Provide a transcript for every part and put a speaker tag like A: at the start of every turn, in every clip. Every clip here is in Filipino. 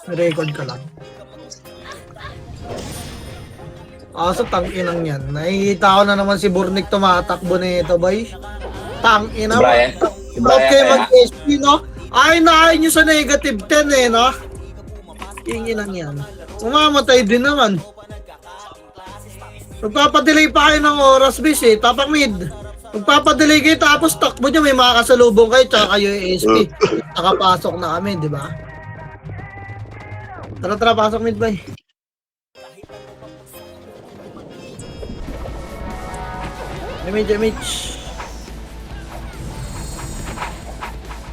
A: Record ka lang. Sa tang-inang yan. Nakikita ko na naman si Burnick tumatakbo nito, boy. Tang-ina mo.
B: Brian.
A: Okay, mag-SP, no? Ay, nakain nyo sa negative 10, eh, no? Inginang yan. Umamatay din naman. Magpapadelay pa kayo ng oras, bis, eh. Tapak mid. Magpapadelay kayo, tapos takbo nyo, may makakasalubong kayo, tsaka kayo yung SP. Nakapasok na kami, di ba? Tara, pasok mid, bay. Image.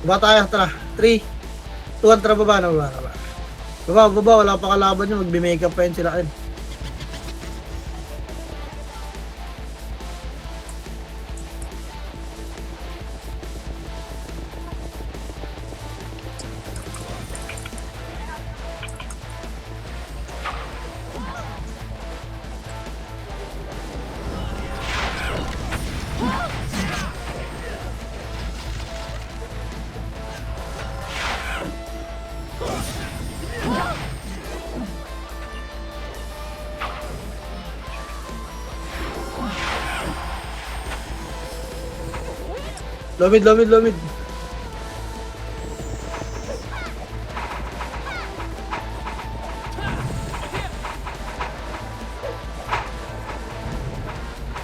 A: Baba tayo, tara. 3, 2, 1, tara, baba. Baba, wala pa kalaban nyo, magbi-makeup pa yun sila. Lomid.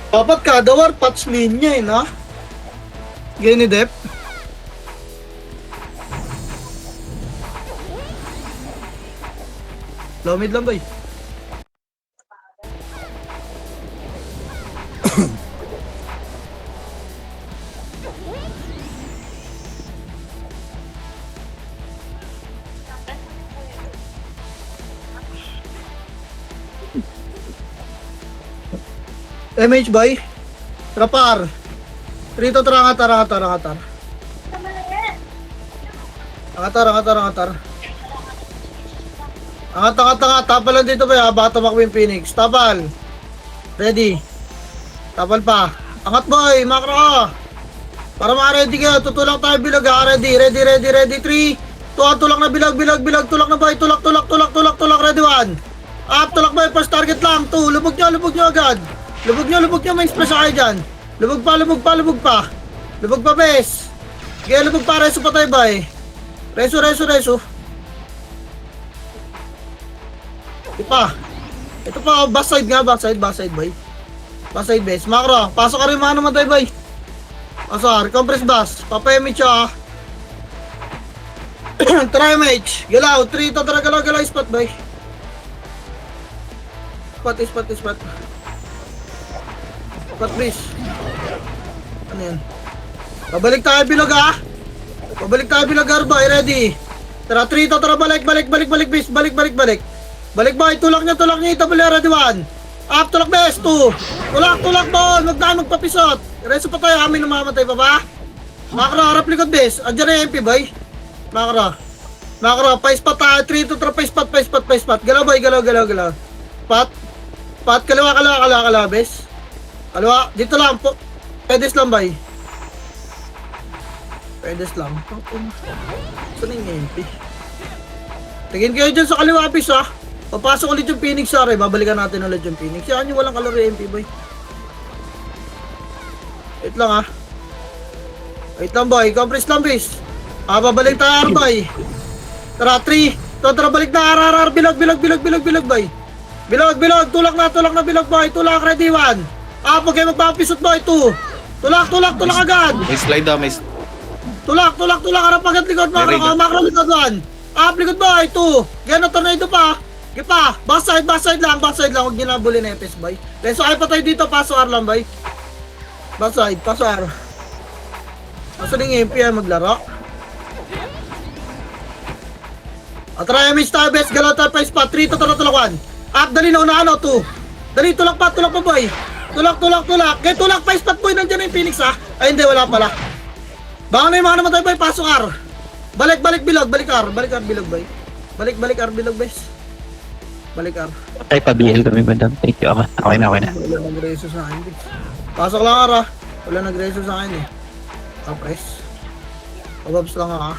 A: Dapat kada war patch linya, eh, no? Gini, Dep. Lomid lang, bay. MH boy. Trapar. Rito Angatar. Angat. Tapal lang dito ba? Bata Makwin Phoenix. Tapal. Ready. Tapal pa. Angat boy. Makro ka. Para ma-ready ka. Tutulak tayo bilag ha. Ready. 3. Tulak na bilag. Tulak na boy. Tulak. Ready 1. Up. Tulak boy. First target lang. 2. Lubog nyo agad. Lubog nyo, may splash kayo dyan. Lubog pa. Lubog pa, bes. Kaya lubog pa, reso pa tayo, bay. Reso. Ito pa, backside, bay. Backside, bes. Makro, pasok ka rin mga naman tayo, bay. Pasok, compress bus. Papayamit siya, Try match. Galaw, 3, tara, galaw, spot, bay. Spot. Spot, please. Ano yan? Pabalik tayo bilog, ha? Arbay, ready. Tara, 3, tara, balik, bis. Balik. Balik, boy. Tulak niya, itabali, ready 1. Up, tulak, bes. 2. Tulak, ball. Huwag tayo magpapisot. Reso pa tayo, amin namamatay pa ba? Makro, harap likod, bes. Andiyan na yung MP, boy. Makro, pa-spot tayo. 3, tara, pa-spot. Galaw, boy, galaw. Pat, kalawa, bes. Kalawa, dito lang po. Pedes lang, bay. Saan yung MP? Tingin kayo dyan sa kaliwa, bis, ha? Papasok ulit yung Phoenix, sorry. Babalikan natin ulit yung Phoenix. Yan yung walang kalaro yung MP, boy. Wait lang, ha? Wait lang, boy. Compress lang, bis. Babalik tayo, bay. Tara, 3. Tara, balik na. RRR. Bilog, bay. Bilog. Tulak na, bilog, boy. Tulak, ready 1. Huwag kayo magpapisot, boy. 2. Tulak agad.
C: May slide daw, may...
A: Tulak. Harap agad likod, makro likod 1. Likod, boy. 2. Gano'n, tornado pa. Gipa. Backside lang. Huwag nyo na bulin epes, boy. Leso, ay pa tayo dito. Paso R lang, boy. Backside, paso R. Paso ng MP ay maglaro. Try image tayo, best. Galaw tayo pa spot. 3, tulak 1. Dali na una, 2. Dali, tulak pa, boy. Tulak. Kaya tulak pa, spot boy, nandiyan na yung Phoenix, ha? Ay, hindi, wala pala. Baka na yung mga namatay, boy, pasok R. Balik, bilog, balik R, bilog, boy. Balik R, bilog, bes. Balik R.
D: Ay, pa-BL kami, madam. Thank you. Okay na.
A: Wala nag-reso sa akin, bes. Pasok lang R, ha? Wala nag-reso sa akin, eh. Press. Pababs lang, ha?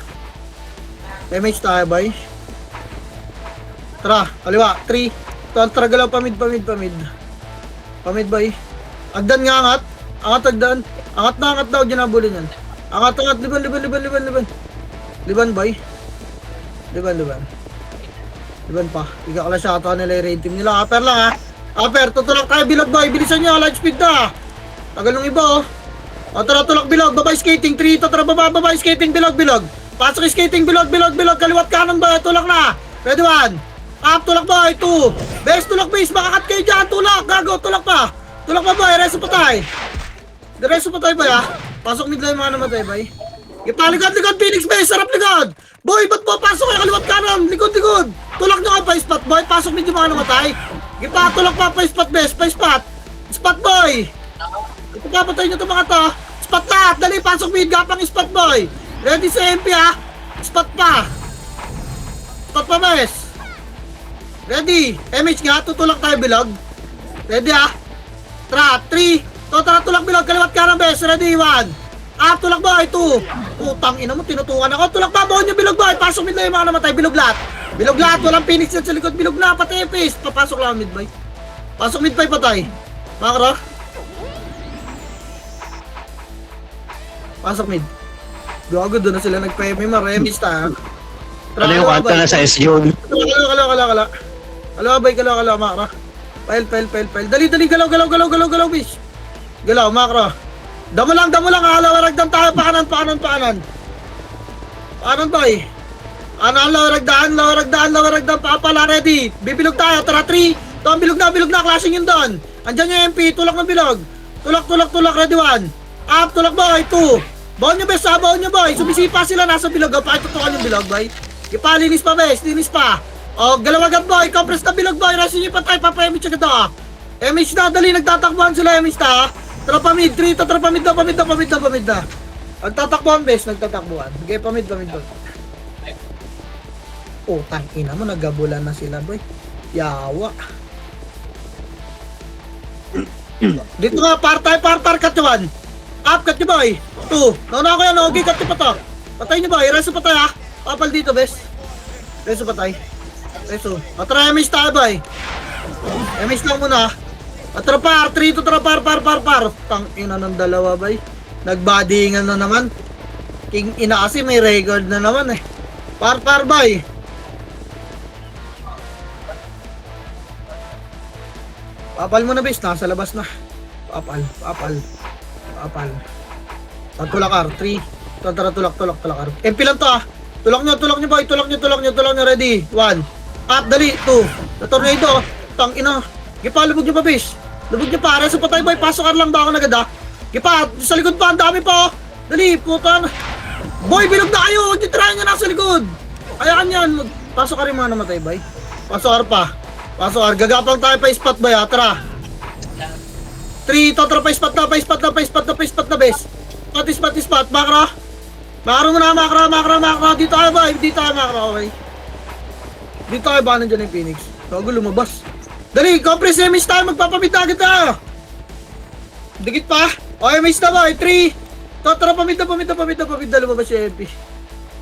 A: Image tayo, boy. Tara, kaliwa. 3. Tara, galaw, pamid. Pamid, boy. Agdan nga, angat. Angat, agdan. Angat na, huwag nyo nabulin yan. Angat, liban. Liban, boy. Liban pa. Ika ka lang siya, katawa nila yung raid team nila. Upper lang, ha. Upper, tutulak tayo, bilog, boy. Bilisan nyo, light speed na. Tagal ng iba, oh. O, tara, tulak, bilog. Babay skating, 3. Tara, babay skating, bilog. Pasok skating, bilog. Kaliwat kanan, boy. Tulak na. Ready, 1. Up, tulak, boy. 2. Best, tulak, base. Makakat kayo dyan. Tulak, gago. Tulak pa, boy. Reso patay. Diretso patay, boy, ha. Pasok mid lang yung mga namatay, boy. Ipaligad, Phoenix, base. Sarap ligad. Boy, ba't po? Pasok kayo, kaliwat kanan. Likod. Tulak nyo ka pa, spot, boy. Pasok mid yung mga namatay. Ipa, tulak pa, spot, base. Spot. Spot, boy. Ipagpapatay nyo itong mga to. Spot lahat. Dali, pasok mid. Gapang spot, boy. Ready sa MP, ha. Spot pa, bes. Ready. MH nga. Tutulak tayo, bilog. Ready, ha. Tara, 3. Tara, tulak, bilog. Kaliwat ka ng bes. Ready, 1. Tulak, boy. 2. Putang ina mo. Tinutukan ako. Tulak pa, boy. Yung bilog, boy. Pasok mid lang yung mga namatay. Bilog lahat. Walang Phoenix yan sa likod. Bilog na. Pati face. Papasok lang mid, boy. Pasok mid, boy. Patay. Makro. Pasok mid. Gago, doon na sila nagpa-MM. Remis ta.
D: Ano yung kanta na sa SG?
A: Kala. Kala, makro. Pile. Dali, galaw, bis. Galaw, makro. Damo lang, ragdan tayo, pakanan. Paanan, boy. Ragdan, papala, ready. Bibilog tayo, tara, 3. Ito ang bilog na, clashing yun doon. Andyan yung MP, tulak ng bilog. Tulak, ready, 1. Up, tulak, boy, 2. Baon nyo, bes, baon nyo, boy. Sumisipa sila, nasa bilog. Pakitutukan yung bilog, boy. Linis pa, bes, linis pa. O, galawagad, boy. Compress na bilog, boy. Nasa nyo pa tayo, papa-MH agad ako. MH na, dali, nagtatakbuhan sila, MH na. Tara, pamid, 3. Tara, pamid na. Nagtatakbuhan, bes, Sige, pamid. Oh, tangina mo, naggabulan na sila, boy. Yawa. Dito nga, par, cut nyo, 1. Up, cut nyo, boy. 2. Nauna ko yan, okay, cut nyo pa to. Patay nyo, boy. Reso patay, ha. Papal dito, bes. Reso patay. Tara, MS tayo, boy. MS lang muna. Tara, par. 3 to, tara, par. Tangina ng dalawa, boy. Nagbadingan na naman. King ina kasi may record na naman, eh. Par, boy. Papal mo na, bes. Nasa labas na. Papal. Tulakar, 3. Tara, tulakar. MP lang to, ah. Tulak nyo, boy. Tulak nyo. Ready, 1. Up, dali, 2. Na-tornado. Tangina. Gipa, lubog nyo pa, bes. Lubog nyo pa. Reso patay, boy. Pasok lang ba ako na agad, ah. Gipa, sa likod pa. Ang dami pa, oh. Dali, puta. Boy, bilog na kayo. Huwag nyo try nyo na sa likod. Ayakan yan. Pasok ka rin mga namatay, boy. Pasok pa. Gagapang tayo pa spot, boy, ah. Tara. 3, tara, pa spot na, bes. Spot. Makro mo na, makro. Dito tayo, boy. Makro, okay. Dito tayo, ba nandiyan yung Phoenix? Bago lumabas. Dali, compress MS tayo. Magpapamit agad tayo. Dikit pa. O, MS na, boy. 3. Tara, pamit na. Lumabas yung MP.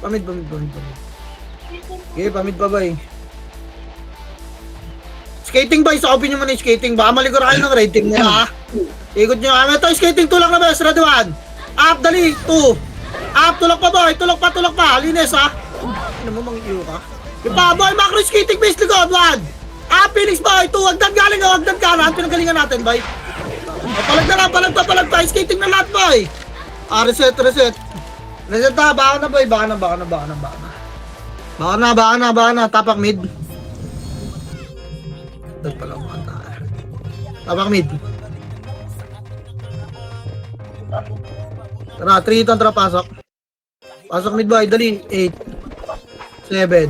A: Pamit. Okay, pamit pa, boy. Skating, boy. Sa open nyo muna yung skating. Baka maligurahan ng rating nila, ha. Ikot nyo. Ito yung skating. Tulak na, bes. Ready, 1. Up, dali. 2. Up, tulak pa, boy. Tulak pa. Linis, ha. Ano mo, mang-iyo ka? Ipa, boy. Macro skating base ligod. 1. Up, Phoenix, boy. 2. Hagdan kanan. Pinagalingan natin, boy. Palag pa. Skating na lahat, boy. Reset. Reset na. Baka na, boy. Baka na. Tapak mid. Dad pala mga tayo. Tapak mid. Tara, 3 ito. Tara, pasok. Pasok mid, boy. Dali. 8. 7.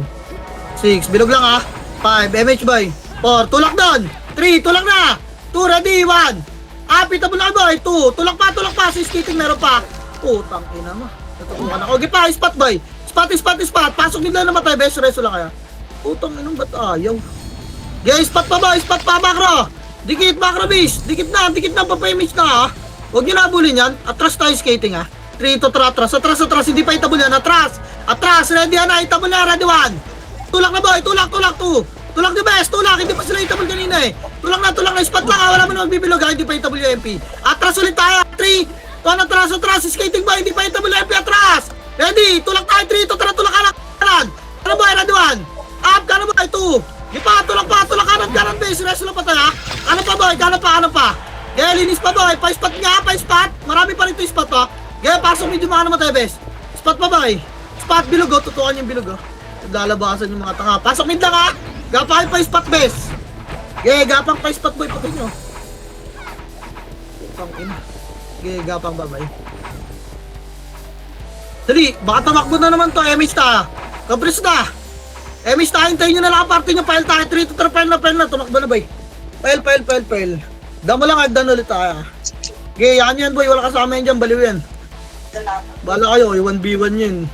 A: 6. Bilog lang, ha. 5. MH, boy. 4. Tulak doon. 3. Tulak na. 2. Ready. 1. Pita mo na, boy. 2. Tulak pa. Si skating meron pa. Putang ina mo. Natutukan ako. Okay pa. Spot, boy. Spot. Pasok nila namatay. Best reso lang kaya. Putang ina, ba't ayaw? Yeah, spot pa, boy. Macro. Dikit, macro, bis. Dikit na. Papa-image na, ha. Huwag nyo nabulin yan. Atras tayo skating, ha. 3 to atras. Hindi pa itabul yan. Atras. Ready na. Itabul na. Ready, 1. Tulak na, boy. Tulak. 2. best, tulak, hindi pa sila hitable kanina eh. Tulak na, spot lang wala mo na magbibilog hindi pa hitable yung MP. Atras ulit tayo, 3, 2, atras, skating ba, hindi pa hitable yung MP, atras. Ready, tulak tayo, 3, tulak kanan. Kanan boy, ready 1. Up, kanan boy, 2. Di pa, tulak kanan base, resto lang pa tayo ha. Kanan pa boy, kanan pa. Gaya, linis pa boy, pa-spot nga, pa-spot. Marami pa rin ito spot ha. Gaya, pasok medyo mga naman tayo best. Spot pa boy. Spot bilog oh, tutukan yung bilog oh. Lalabasan yung mga tanga. Pasok mid lang ha. Gapang pa spot best. Gaya, gapang pa spot boy, patay nyo. Putang ina. Gaya, gapang babay. Dali, baka tamakbo na naman to, MH ta. Kabris na. MH ta, hintayin nyo na lang ang party nyo. File tayo, 3 to 3, file na. Tumakbo na bay. File. Damo lang, agdan ulit tayo. Okay, yan boy, wala kasama yan dyan, baliw yan. Bala kayo, 1v1 yun.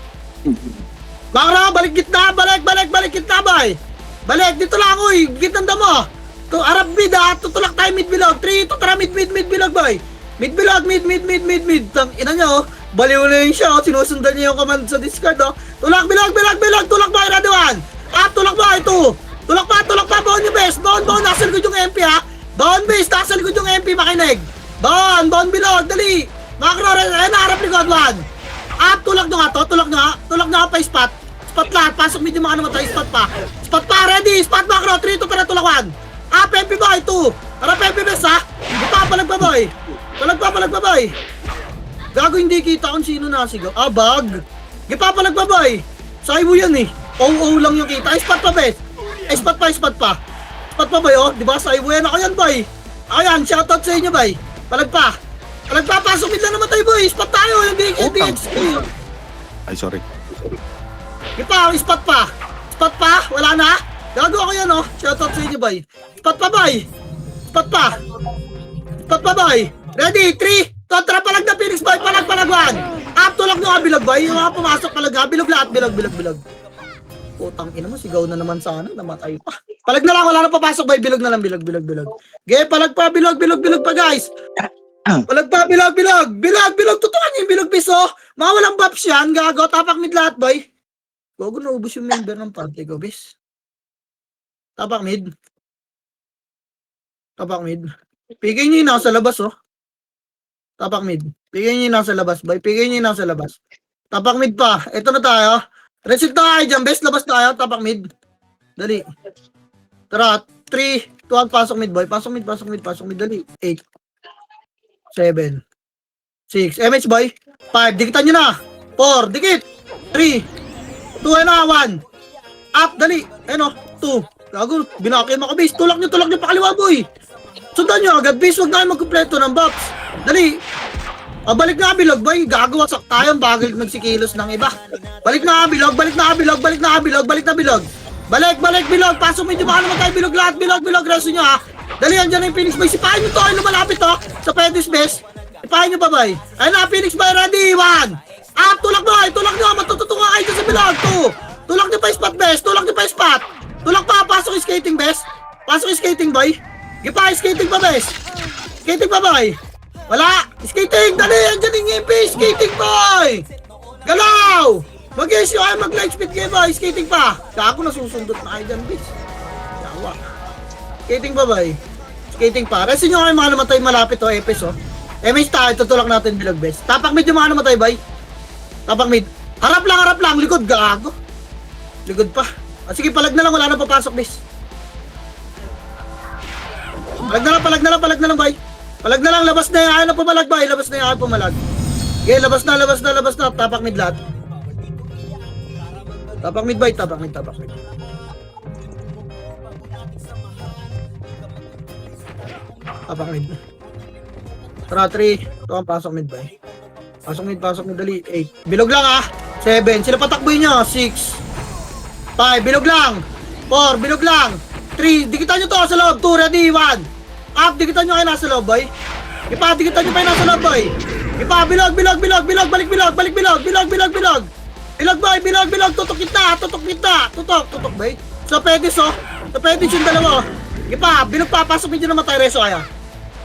A: Bakra, balik gitna, balik gitna boy. Balik, dito lang ako gitna damo. To Arab mid ha, tutulak tayo mid bilog. 3, tutara mid bilog boy. Mid bilog, mid. Tang ina nyo, baliw na yun siya, sinusundan niya yung command sa discard Tulak, bilog, tulak boy, Raduan. Tulak boy, 2. Tulak pa, baon yung best. Baon, nasa likod yung MP ha. Baon base, nasa likod yung MP, makinig. Baon bilog, dali. Macro, harap likod, 1. Tulak nyo nga pa spot. Spot lahat, pasok medyo mga namatay, spot pa, ready, spot macro, 3, 2, tara, tulak 1. MP boy, 2. Harap MP best ha. Palag pa boy. Gago, hindi kita kung sino nasigaw. Bag. Gipapalag pa boy. Saibo yan eh. Oo lang yung kita. Spot pa best. Spot pa. Spot pa boy oh. Diba saibo yan? Ako yan boy. Ayan, shoutout sa inyo boy. Palag pa, pasok mid lang naman tayo boy. Spot tayo, hindi XP.
B: Ay, sorry.
A: Gipa, spot pa, wala na. Gago ako yan oh. Shoutout sa inyo boy. Spot pa boy. Ready, 3. Tara, palag na Phoenix boy, palag 1. Tulak nyo bilog boy, yung mga pumasok palag bilog lahat, bilog. Putang ina mo, sigaw na naman sana, namatay pa. Palag na lang, wala na papasok boy, bilog na lang, bilog. Gaya, palag pa, bilog pa guys. Palag pa, bilog, tutukan nyo yung bilog piso. Mga walang buffs yan, gago, tapak mid lahat boy. Gogo, naubos yung member ng party ko, bis. Tapak mid. Pigay nyo yung nasa labas oh. Tapak mid. Pigay nyo yung nasa labas, boy. Tapak mid pa. Ito na tayo. Reset na kayo dyan, best. Labas tayo. Tapak mid. Dali. Tara. 3, 2, pasok mid, boy. Pasok mid. Dali. 8, 7, 6. MH, boy. 5. Dikitan nyo na. 4. Dikit. 3, 2, 1. Up. Dali. 2. Gago. Binakin mo ka, base. Tulak nyo pakaliwa, boy. Sundan nyo agad, base. Huwag na kayo magkumpleto ng buffs. Dali. Balik na bilog, boy. Gagawa sak tayo. Bagal magsikilos ng iba. Balik na bilog. Balik, bilog. Pasok medyo baka naman tayo bilog lahat. Bilog. Reso nyo ha. Dali, andyan na yung Phoenix boy. Sipahin nyo to. Ay, lumalapit to. Sa Pedis best. Sipahin nyo pa, boy. Ayun na, Phoenix boy. Ready, 1. Tulak nyo. Matututunga kayo dyan sa bilog. 2. Tulak nyo pa yung spot, best. Tulak pa. Pasok yung skating, best. Pasok yung skating, boy. Gipa, skating pa, best. Boy. Wala! Skating! Dali! Andyan yung MP! Skating boy! Galaw! Mag-issue kayo mag-light speed kayo boy! Skating pa! Kako nasusundot na kayo dyan, bitch. Yawa. Skating pa boy? Skating pa. Resin nyo kayo mga namatay malapit o Epes o. MH tayo, tutulak natin bilog best. Tapak mid yung mga namatay boy. Tapak mid. Harap lang. Likod, gago. Likod pa. Sige, palag na lang. Wala na papasok, best. Palag na lang boy. Palag na lang, labas na yung ayaw na pumalag ba? Labas na yung ayaw pumalag. Okay, labas na. Tapak mid lahat. Tapak mid. Tara, 3. Ito ang pasok mid ba? Pasok mid, dali. 8. Bilog lang ah. 7. Sila patakboy nyo. 6. 5. Bilog lang. 4. Bilog lang. 3. Dikitan nyo to sa loob. 2. Ready, 1. Up, dikitan nyo kayo nasa loob, boy. Ipa, dikitan nyo kayo nasa loob, boy. Ipa, bilog. Balik bilog. Bilog, boy, bilog. Tutok kita. Tutok, boy. So, Pedis, oh. So, Pedis yung dalawa, oh. Ipa, bilog pa. Pasok medyo naman tayo, reso kaya.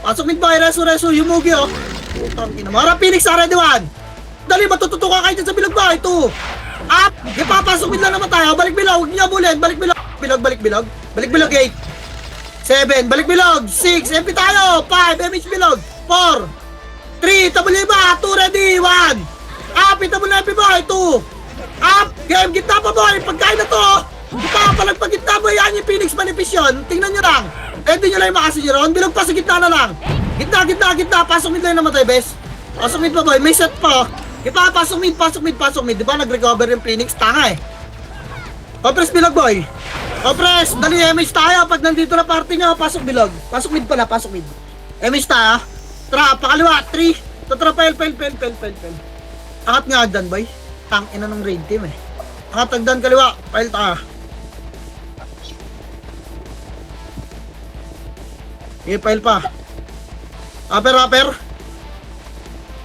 A: Pasok mid, boy, reso. Yumugi, oh. Putang ina. Mara, Phoenix, ready, 1. Dali, matututukan kayo dyan sa bilog, boy. 2. Up, ipa, pasok mid lang naman tayo. Balik bilog, huwag niya bulin. Balik bilog. bilog, balik bilog. Balik bilog, 8. 7, balik bilog. 6, MP tayo. 5, MH bilog. 4, 3, tabul na iba. 2, ready. 1. Up, itabul na MP boy. 2. Up, game, gitna pa boy. Pagkain na to. Papalag pag gitna boy. Yan yung Phoenix manifest yun. Tingnan nyo lang. Ready nyo lang yung makasi nyo ron. Bilog pa sa gitna na lang. Gitna. Pasok mid lang namatay, bes. Pasok mid pa boy. May set pa. Ipa, pasok mid. Di ba nag-recover yung Phoenix? Tanga eh. Opres bilog boy. Opres, dali MH tayo. Pag nandito na party nyo, pasok bilog. Pasok mid pala, pasok mid. MH tayo. Tra, pakaliwa. 3. Tatra, pel. Angat nga agdan boy. Tang ina ng raid team eh. Angat agdan kaliwa. Pel tayo. Ipail pa. Upper.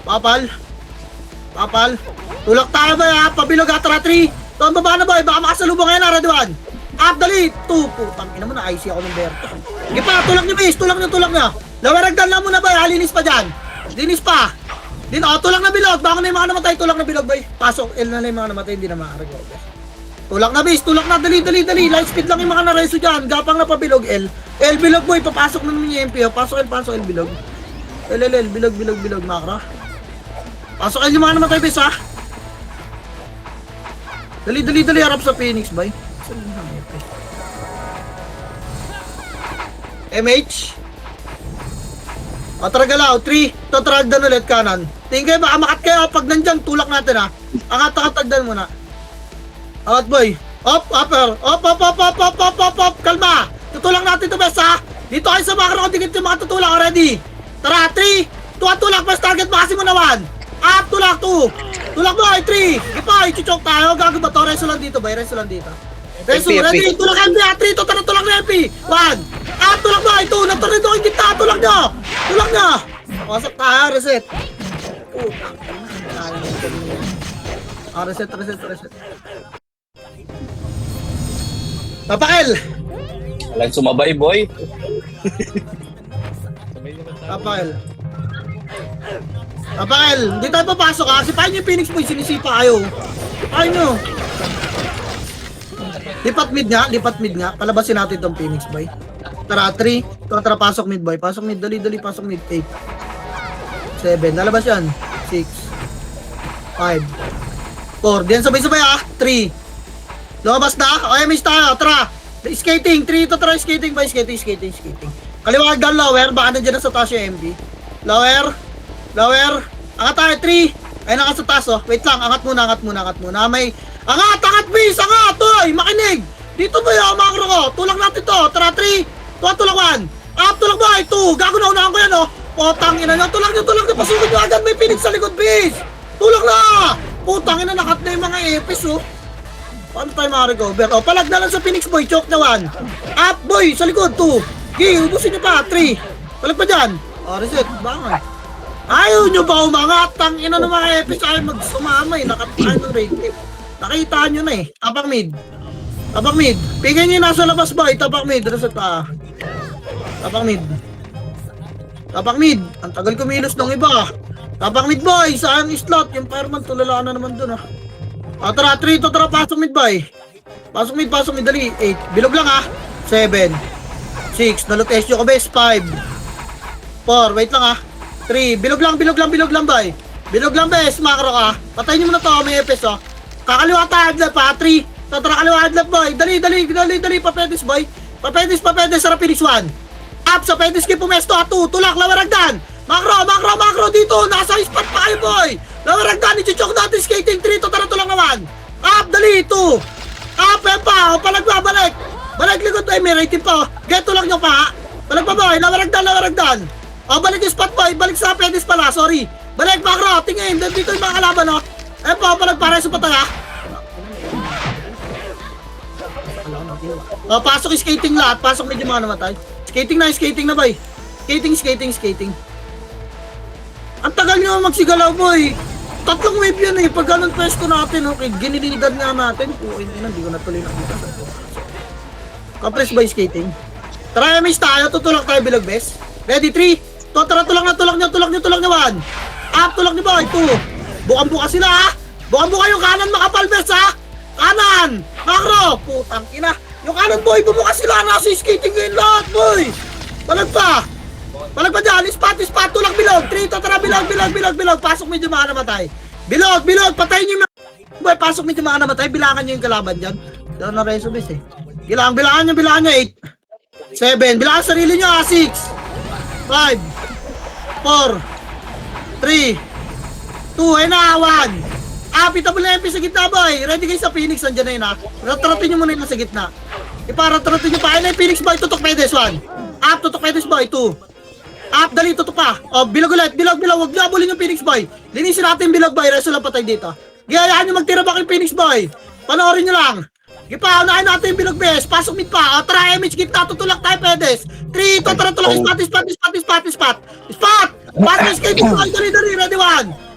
A: Papal. Tulak tayo ba ha? Pabilog atra 3. Doon baba na boy. Baka makasalubong ngayon na Red 1. Up dali. 2. Putang ina mo na. IC ako ng Berto. Sige pa. Tulak niyo base. Tulak niyo. Lawaragdan lang muna boy. Linis pa dyan. Linis pa. Tulak na bilog. Baka na yung mga namatay. Tulak na bilog boy. Pasok. L na yung mga namatay. Hindi na makarecover. Tulak na base. Tulak na. Dali. Light speed lang yung mga nareso dyan. Gapang na pa bilog L. L bilog boy. Papasok na naman yung MP. Pasok L bilog. L. Bilog. Makra. Pasok L yung mga namatay base ha. Dali. Harap sa Phoenix boy. MH. Atragalaw. 3. Tatragdan ulit kanan. Tingin kayo baka makat kayo. Pag nandyan tulak natin ha. Angat-agdan muna. Angat boy. Upper. Up. Kalma. Tutulak natin ito bes ha. Dito kayo sa makro. Dikit yung mga tutulak already. Tara 3. Tulak bes target makasi mo na 1. Up. Tulak 2. Tulak boy 3. Ipa. Ichuchok tayo. Gago ba to? Reso lang dito. Reso. Ready. Tulak MP ha. 3. Tulak na MP. 1. Up. Tulak boy 2. Naturito yung kita. Tulak nyo. Wasak tayo. Reset. Reset. Papakil!
C: Walang sumabay, boy.
A: Papakil, hindi tayo papasok ha. Sipahin nyo yung Phoenix boy, sinisipa kayo. Sipahin nyo. Lipat mid nga. Palabasin natin itong Phoenix boy. Tara, 3. Tara, pasok mid boy. Pasok mid, dali, pasok mid. 8. 7, lalabas yan. 6. 5. 4, diyan sabay-sabay ha. 3. Lumabas na? Okay, miss tayo. Tara. Skating. 3 to try skating by skating. Kaliwag down lower. Baka nandiyan na sa taas yung MB. Lower. Angat tayo. 3. Ay, naka sa taas oh. Wait lang. Angat muna. May... Angat, miss. Angat. Toy, makinig. Dito ba yung makro ko? Tulak natin to. Tara, 3. Tulak 1. Up, tulak boy. 2. Gago na unahan ko yan oh. Potang ina nyo. Tulak nyo. Pasukin nyo agad. May Phoenix sa likod, bis. Tulak na. Putang ina. Nakat na yung mga epis oh. Paano tayo makarecover? O, palag na lang sa Phoenix boy. Choke na 1. Up boy, sa likod 2. Okay, ubusin nyo pa. 3. Palag pa dyan. O, reset. Bangan. Ayaw nyo ba umangat? Tang ina ng mga epis ayaw magsumamay. Nakatahan ng rate. Nakita nyo na eh. Tapak mid. Pigay nyo yung nasa labas boy. Tapak mid. Reset pa. Tapak mid. Ang tagal kumilos ng iba. Tapak mid boy. Saan slot? Yung fireman tulala na naman dun ah. Tara, 3 to tara, pasok mid boy. Pasok mid, dali. 8, bilog lang ha. 7, 6, nalutesyo ko bes. 5, 4, wait lang ha. 3, bilog lang boy. Bilog lang bes, makro ka. Patayin nyo muna to, may epes oh. Kakaliwa tayo adlap ha. 3, tara kaliwa adlap boy. Dali, papedis boy. Papedis, sarap finish 1. Up sa pedis kayo pumesto ha. 2, tulak, lawaragdan. Makro dito, nasa spot pa kayo boy. Lawaragdan, ichuchok natin skating. 3 to tara tulang naman. Up, dali, 2. Up, pa, palagbabalik. Balik likod ay may rating pa. Geto lang nyo pa. Balik pa boy, lawaragdan. O, balik yung spot boy, balik sa pedis pala, sorry. Balik, makro, tingin, dito yung mga kalaban o. Ayun po, palagpareso pa tayo. O, pasok yung skating lahat, pasok medyo mga namatay. Skating na boy. Skating. Ang tagal nyo magsigalaw boy. 3 wave yan eh. Pag ganun pwesto natin, okay. Ginilidad nga natin. Hindi ko natuloy nakita. Kapres by skating. Tara, miss tayo. Tutulak tayo bilog bes. Ready, 3. Tara, tulak na 1. Up, tulak ni boy. 2. Bukang-buka sila ha. Bukang-buka yung kanan makapal bes ha. Kanan. Makro. Putang ina. Yung kanan boy, bumukas sila. Nasa skating ngayon lahat boy. Palag pa. Palag pa dyan. Ispat. Tulak bilog. 3, tara bilog. Pasok medyo mga namatay. Bilog. Patayin nyo yung mga... Boy, pasok medyo mga namatay. Bilangan nyo yung kalaban dyan. Doon na resumes eh. Bilangan nyo. 8. 7. Bilangan sarili nyo 6. 5. 4. 3. 2. Ayun na. 1. Pitable na MP sa gitna boy. Ready kayo sa Phoenix. Nandiyan na yun ha. Ratratin nyo muna yun sa gitna. Iparatratin nyo pa. Ayun na yung Phoenix boy. Tutok Medes 1. Tutok Medes boy 2. Dali, tutok pa. Bilog ulit. Bilog. Huwag nyo abulin yung Phoenix boy. Linisin natin yung bilog boy. Reso lang patay dito. Gayaan nyo magtira ba kay Phoenix boy. Panoorin nyo lang. Gipa, unahin natin yung bilog bes. Pasok mid pa. Tara, MH gitna. Tutulak tayo pedes. 3, tara, tulak. Spot. Patis kayo dito. Dali. Ready 1.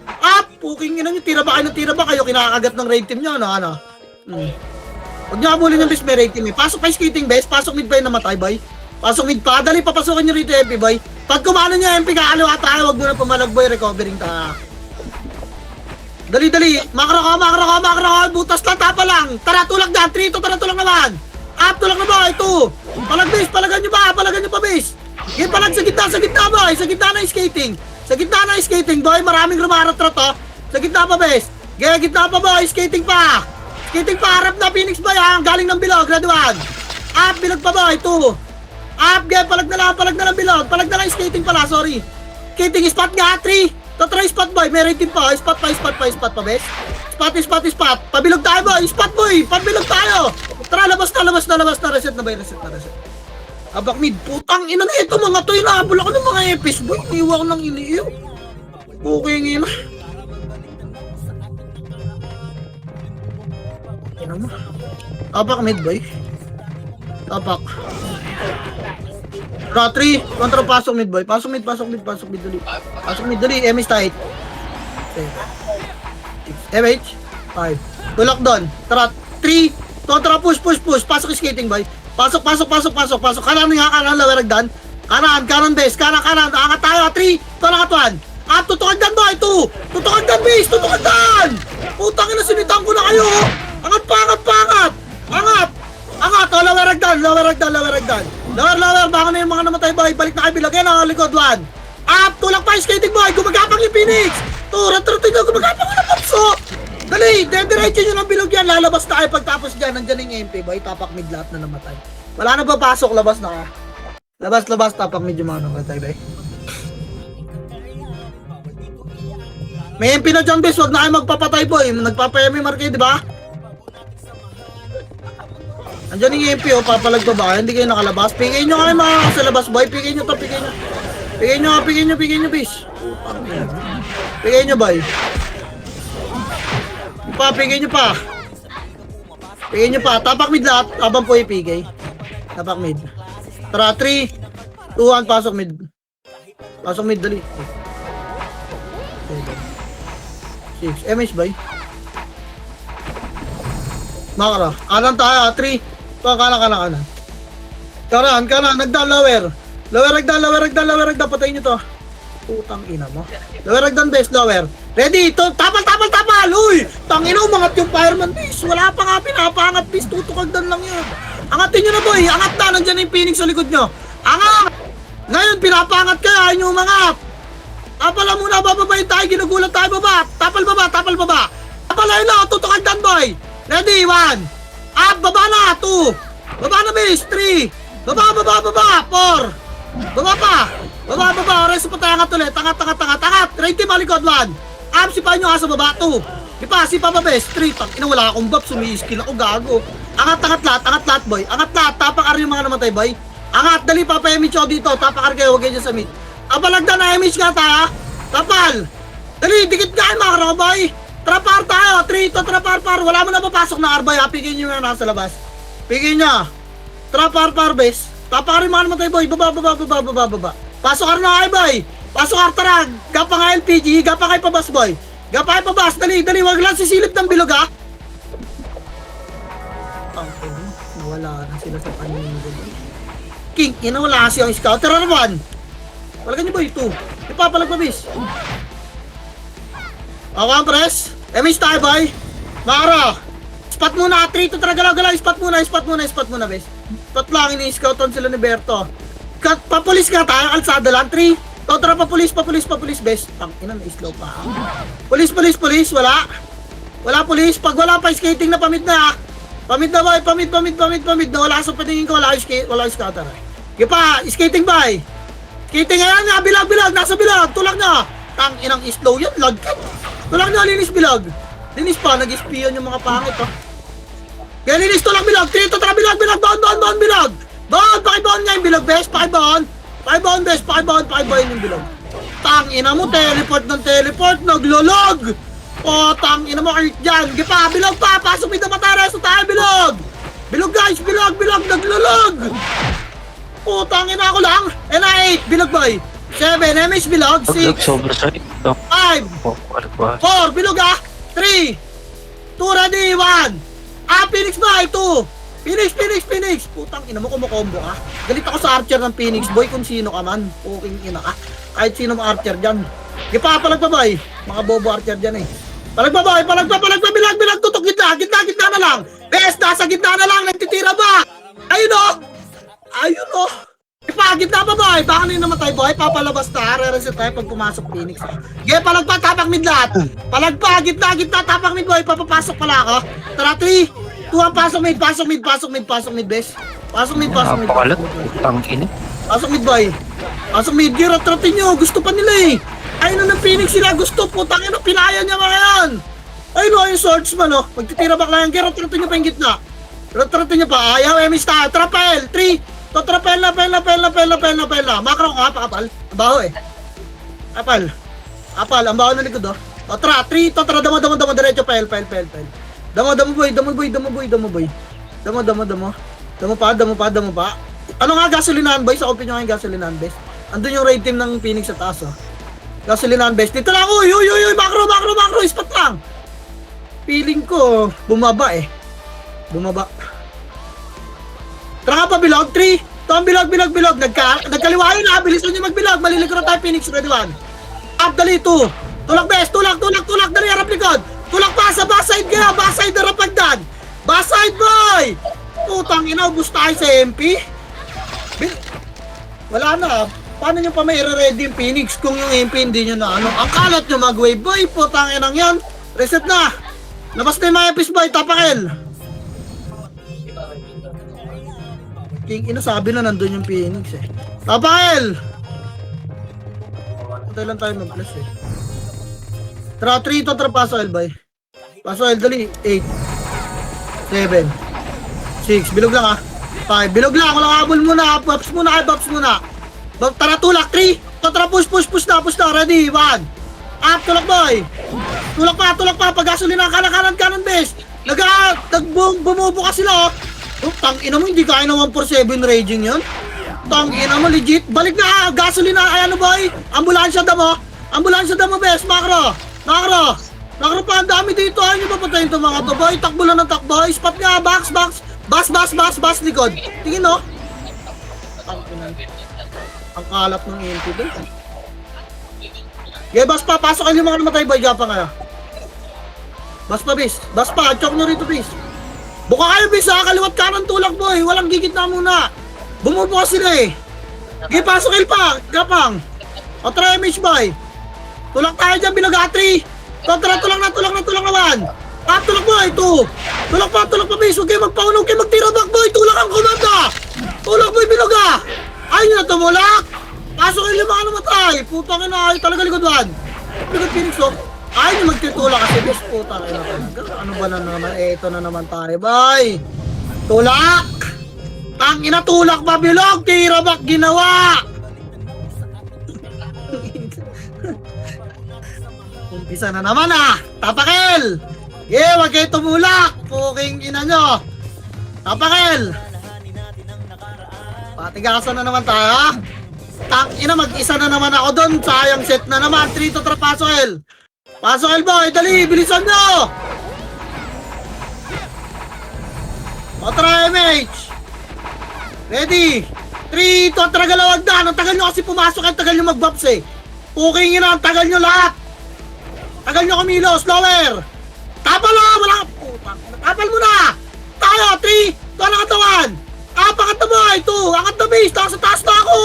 A: Puking ina nyo. Tira ba kayo? Kinakagat ng raid team nyo. Ano? Huwag nyo abulin yung bes. May raid team eh. Pasok kayo skating bes. Pasok mid pa yung namatay boy. Pasok mid pa. Dali, papasukin nyo rito MP boy. Pag kumano nyo MP, kakaliwa tayo. Huwag mo na pumalag boy. Recovering tayo. Dali. Makro ka. Butas lang, tapa lang. Tara, tulak dyan. 3, tara, tulak naman. Tulak na boy. 2. Palag base, palagan nyo pa base. Game palag sa gitna boy. Sa gitna na yung skating boy. Maraming rumaratrat to. Sa gitna pa base. Gitna pa boy. Skating pa. Harap na Phoenix boy ha. Galing ng bilog. Ready 1. Bilog pa boy. 2. Palag na lang bilog. Palag na lang skating pala, sorry. Skating spot nga, 3. Tatry spot boy, may rating pa. Spot pa bes. Spot. Pabilog tayo boy, spot boy. Pabilog tayo. Tara, labas na. Reset na ba? Abak mid, putang ina na ito mga to. Inahabol ako ng mga epis boy. Iwa ko ng iniiw. Okay ng ina. Ina mo. Abak mid boy. Tapak. Tara, 3. Kontra pasok mid boy. Pasok mid dali. MS tight. 6. MH. 5. Tulak doon. Tara, 3. Kontra push. Pasok skating boy. Pasok. Kanan laweragdan. Kanan base. Kanan. Angat tayo. 3. Tulak 1. Tutukan dan boy. 2. Tutukan dan base. Putang ina, sinitan ko na kayo. Angat. Laweragdan. Lower, baka na yung mga namatay boy. Balik na kayo bilag. Yan ang likod 1. Tulak pa yung skating boy. Gumagapang yung Phoenix. Ratratin nyo. Gumagapang ko na papso. Dali, dediretso nyo ng bilog yan. Lalabas na kayo pagtapos dyan. Nandyan yung MP boy. Tapak mid lahat na namatay. Wala na ba pasok? Labas na ka. Labas. Tapak mid yung mga namatay boy. May MP na dyan bes. Huwag na kayo magpapatay boy. Nagpapayami marke, di ba? Andiyan yung MP papalag pa ba? Hindi kayo nakalabas. Pigay nyo kayo mga sa labas boy. Pigay nyo. Pigay nyo bis. Pigay nyo boy. Pigay nyo pa. Tapak mid lahat. Habang po ipigay. Tapak mid. Tara, 3, 2, 1, pasok mid. Dali. 6. MH boy. Makara. Kanan tayo. 3. Kanan. Nagdan lower. Lower agdan. Patayin nyo to. Putang ina mo. Lower agdan base, lower. Ready? Tapal. Uy! Tangina, umangat yung fireman base. Wala pa nga pinapangat base. Tutukagdan lang yun. Angatin nyo na boy. Angat na. Nandyan yung Phoenix sa likod nyo. Angat! Ngayon, pinapangat kayo. Ayaw nyo umangat. Tapal lang muna. Bababayin tayo. Ginugulat tayo baba. Tapal baba. Tapal ayun na. Tutukagdan boy. Ready? 1. Baba na, 2. Baba na base, 3. Baba, 4. Baba pa. Reso pa tayo, angat ulit. Angat. Right team, malikod 1. Sipahin nyo nga sa baba, 2. Sipa pa base, 3. Tangina, wala akong buff, sumi-skill ako, gago. Angat lahat boy. Tapakar yung mga namatay boy. Angat, dali pa MH ako dito. Tapakar kayo, huwag kayo dyan sa mid. Balagdan na MH nga tayo. Tapal. Dali, dikit nga yung mga karo boy. Trapar tayo, 3 to trapar. Wala mo na papasok na Arbay, pigin nyo na nasa labas. Pigin nyo. Trapar base. Tapakarin mga naman tayo boy, baba. Pasok ka na kayo boy. Pasok ka, tara. Gapa nga LPG, gapa kayo pabas boy. Gapa kayo pabas, dali. Wag lang sisilip ng bilog ha. Nawala na sila sa paningin boy. King, wala kasi ang scout. Tara naman. Palagan nyo boy, 2. Ipapalag pa bis. Okay, press. MH tayo, boy. Mara. Spot muna, 3 to tara, galaw. Spot muna, bes. Spot lang, ini-scouton sila ni Berto. Papulis ka tayo, kalsada lang, 3. Tara, papulis, bes. Tangina, na-slow pa. Pulis, wala. Wala pulis, pag wala pa skating na pamid na. Pamid na, wala sa patingin ko, wala scouter. Sige pa, skating bay. Skating ayan nga, bilag, nasa bilag, tulag na. Tang inang slow yan, lag ka. Tulag na, linis bilag. Linis pa, nag-espion yung mga pangit, oh. Kaya linis, tulag bilag, trito, tara bilag, baon, bilag. Baon, pakibaon nga yung bilag, bes, pakibaon, bes, pakibaon yung bilag. Tang ina mo, teleport, naglolog. O, tang ina mo, earth dyan. Sige pa, bilag pa, pasok may damatara, so tayo, bilag. Bilog guys, bilag, naglolog. Putang ina ako lang. NI8, bilag boy. 7, MS bilag. 6, 5, 4, bilog ah. 3, 2, ready, 1. Phoenix boy, 2. Phoenix. Putang ina mo, kumukombo ka. Galit ako sa archer ng Phoenix boy kung sino ka man. Puking ina ka. Kahit sino mo archer dyan. Sige pa, palagpa boy. Mga bobo archer dyan eh. Palagpa, bilag, tutok, gitna na lang. Bes, nasa gitna na lang, nagtitira ba? Ayun o. Ipagit na ba boy? Baka na yung namatay boy, papalabas na, re-reset tayo pag pumasok Phoenix. Sige, palagpa, tapak mid lahat. Palagpa, gitna, tapak mid boy, papapasok pala ako. Tara, 3, 2, pasok mid, bes. Pasok mid.
D: Napakalat, tangin.
A: Pasok mid boy. Pasok mid, giratratin nyo, gusto pa nila eh. Ayun na ng Phoenix sila, gusto, putang ina, pinaya niya mga yan. Ayun o, yung swordsman o, magtitira back lang yan, giratratin nyo pa yung gitna. Giratratin nyo pa, ayaw, emis tayo, trapel, 3, trapel na. Makro ka, pakapal. Abaho eh. Apal, ang baho na likod oh. O, tara, 3, tara, damo, diretso, pel. Damo boy. Damo pa. Ano nga, gasolinahan boy? Sa open nyo nga yung gasolinahan best. Andun yung raid team ng Phoenix sa taas oh. Gasolinahan best. Dito lang, uy, makro, spot lang. Feeling ko, bumaba. Tara ka pa, bilog, 3. Tom, bilog. Nagkaliwa yun ha, bilisan nyo magbilog. Malilikod na tayo, Phoenix, ready 1. Up, dali, 2. Tulak, bes, tulak, dali, harap likod. Tulak pa, sa backside ka, backside na rapagdan. Backside, boy! Putang ina, ubus tayo sa MP. Wala na, paano nyo pa may ready yung Phoenix kung yung MP hindi nyo na ano? Ang kalat nyo mag-wave, boy, putang inang yan. Reset na. Labas na yung mga epis, boy, tapakel. King ina, sabi na nandun yung Phoenix eh. Tapakel! Patay lang tayo mag-plus eh. Tara, 3 to, tara, paso L, boy. Paso L, dali. 8, 7, 6, bilog lang ah. 5, bilog lang, walang habol muna. Buffs muna. Tara, tulak, 3. Tara, push na, ready, 1. Up, tulak, boy. Tulak pa, pag-gasolina, kanan, bes. Bumubuka sila oh. Tang ina mo, hindi kaya ng 147 raging yun. Tang ina mo, legit. Balik na, gasolina, ayan boy. Ambulansya damo, bes, makro pa, ang dami dito. Ayaw nyo papatayin itong mga to, boy. Takbo lang ng takbo. Spot nga, box. Bas, likod. Tingin no. Ang kalat ng EMP doon. Okay, bas pa, pasok kayo yung mga namatay, boy. Gapa nga. Bas pa, bis. Chok nyo rito, bis. Buka kayo, bis, ha? Kaliwat kanan tulak, boy. Walang gigit na muna. Bumubuka sila eh. Okay, pasok kayo pa. Gapang. O, try MH, boy. Tulak tayo dyan, bilaga 3. Tara, tulak na 1. Tulak, boy, 2. Tulak pa, bis. Huwag kayo magpauna, huwag kayo magtira back, boy. Tulak ang komanda. Tulak, boy, bilaga. Ayun na, tumulak. Pasok kayo yung mga namatay. Putang ina, ay talaga likodan. Likod Phoenix, oh. Ayun yung magtitulak kasi, bis. Putang ina talaga. Ano ba na naman? Eto na naman tayo, boy. Tulak. Tang ina, tulak ba, bilog? Tira back, ginawa. Umpisa na naman ah. Tapakel. Yeah, wag kayo tumulak. Puking ina nyo. Tapakel. Patigasan na naman tayo ha. Tang ina, mag-isa na naman ako doon. Sayang set na naman. 3 to tara, Pasok L, boy. Dali, bilisan nyo. O tara, MH. Ready. 3 to tara, galawag na. Ang tagal nyo kasi pumasok. Ang tagal nyo mag-buffs eh. Puking ina, ang tagal nyo lahat. Tagal nyo kumilos, lower. Tapa lang, wala. Tapal mo na! Tayo, 3, to na katawan! Angat na boy, 2, angat na base, nasa taas na ako!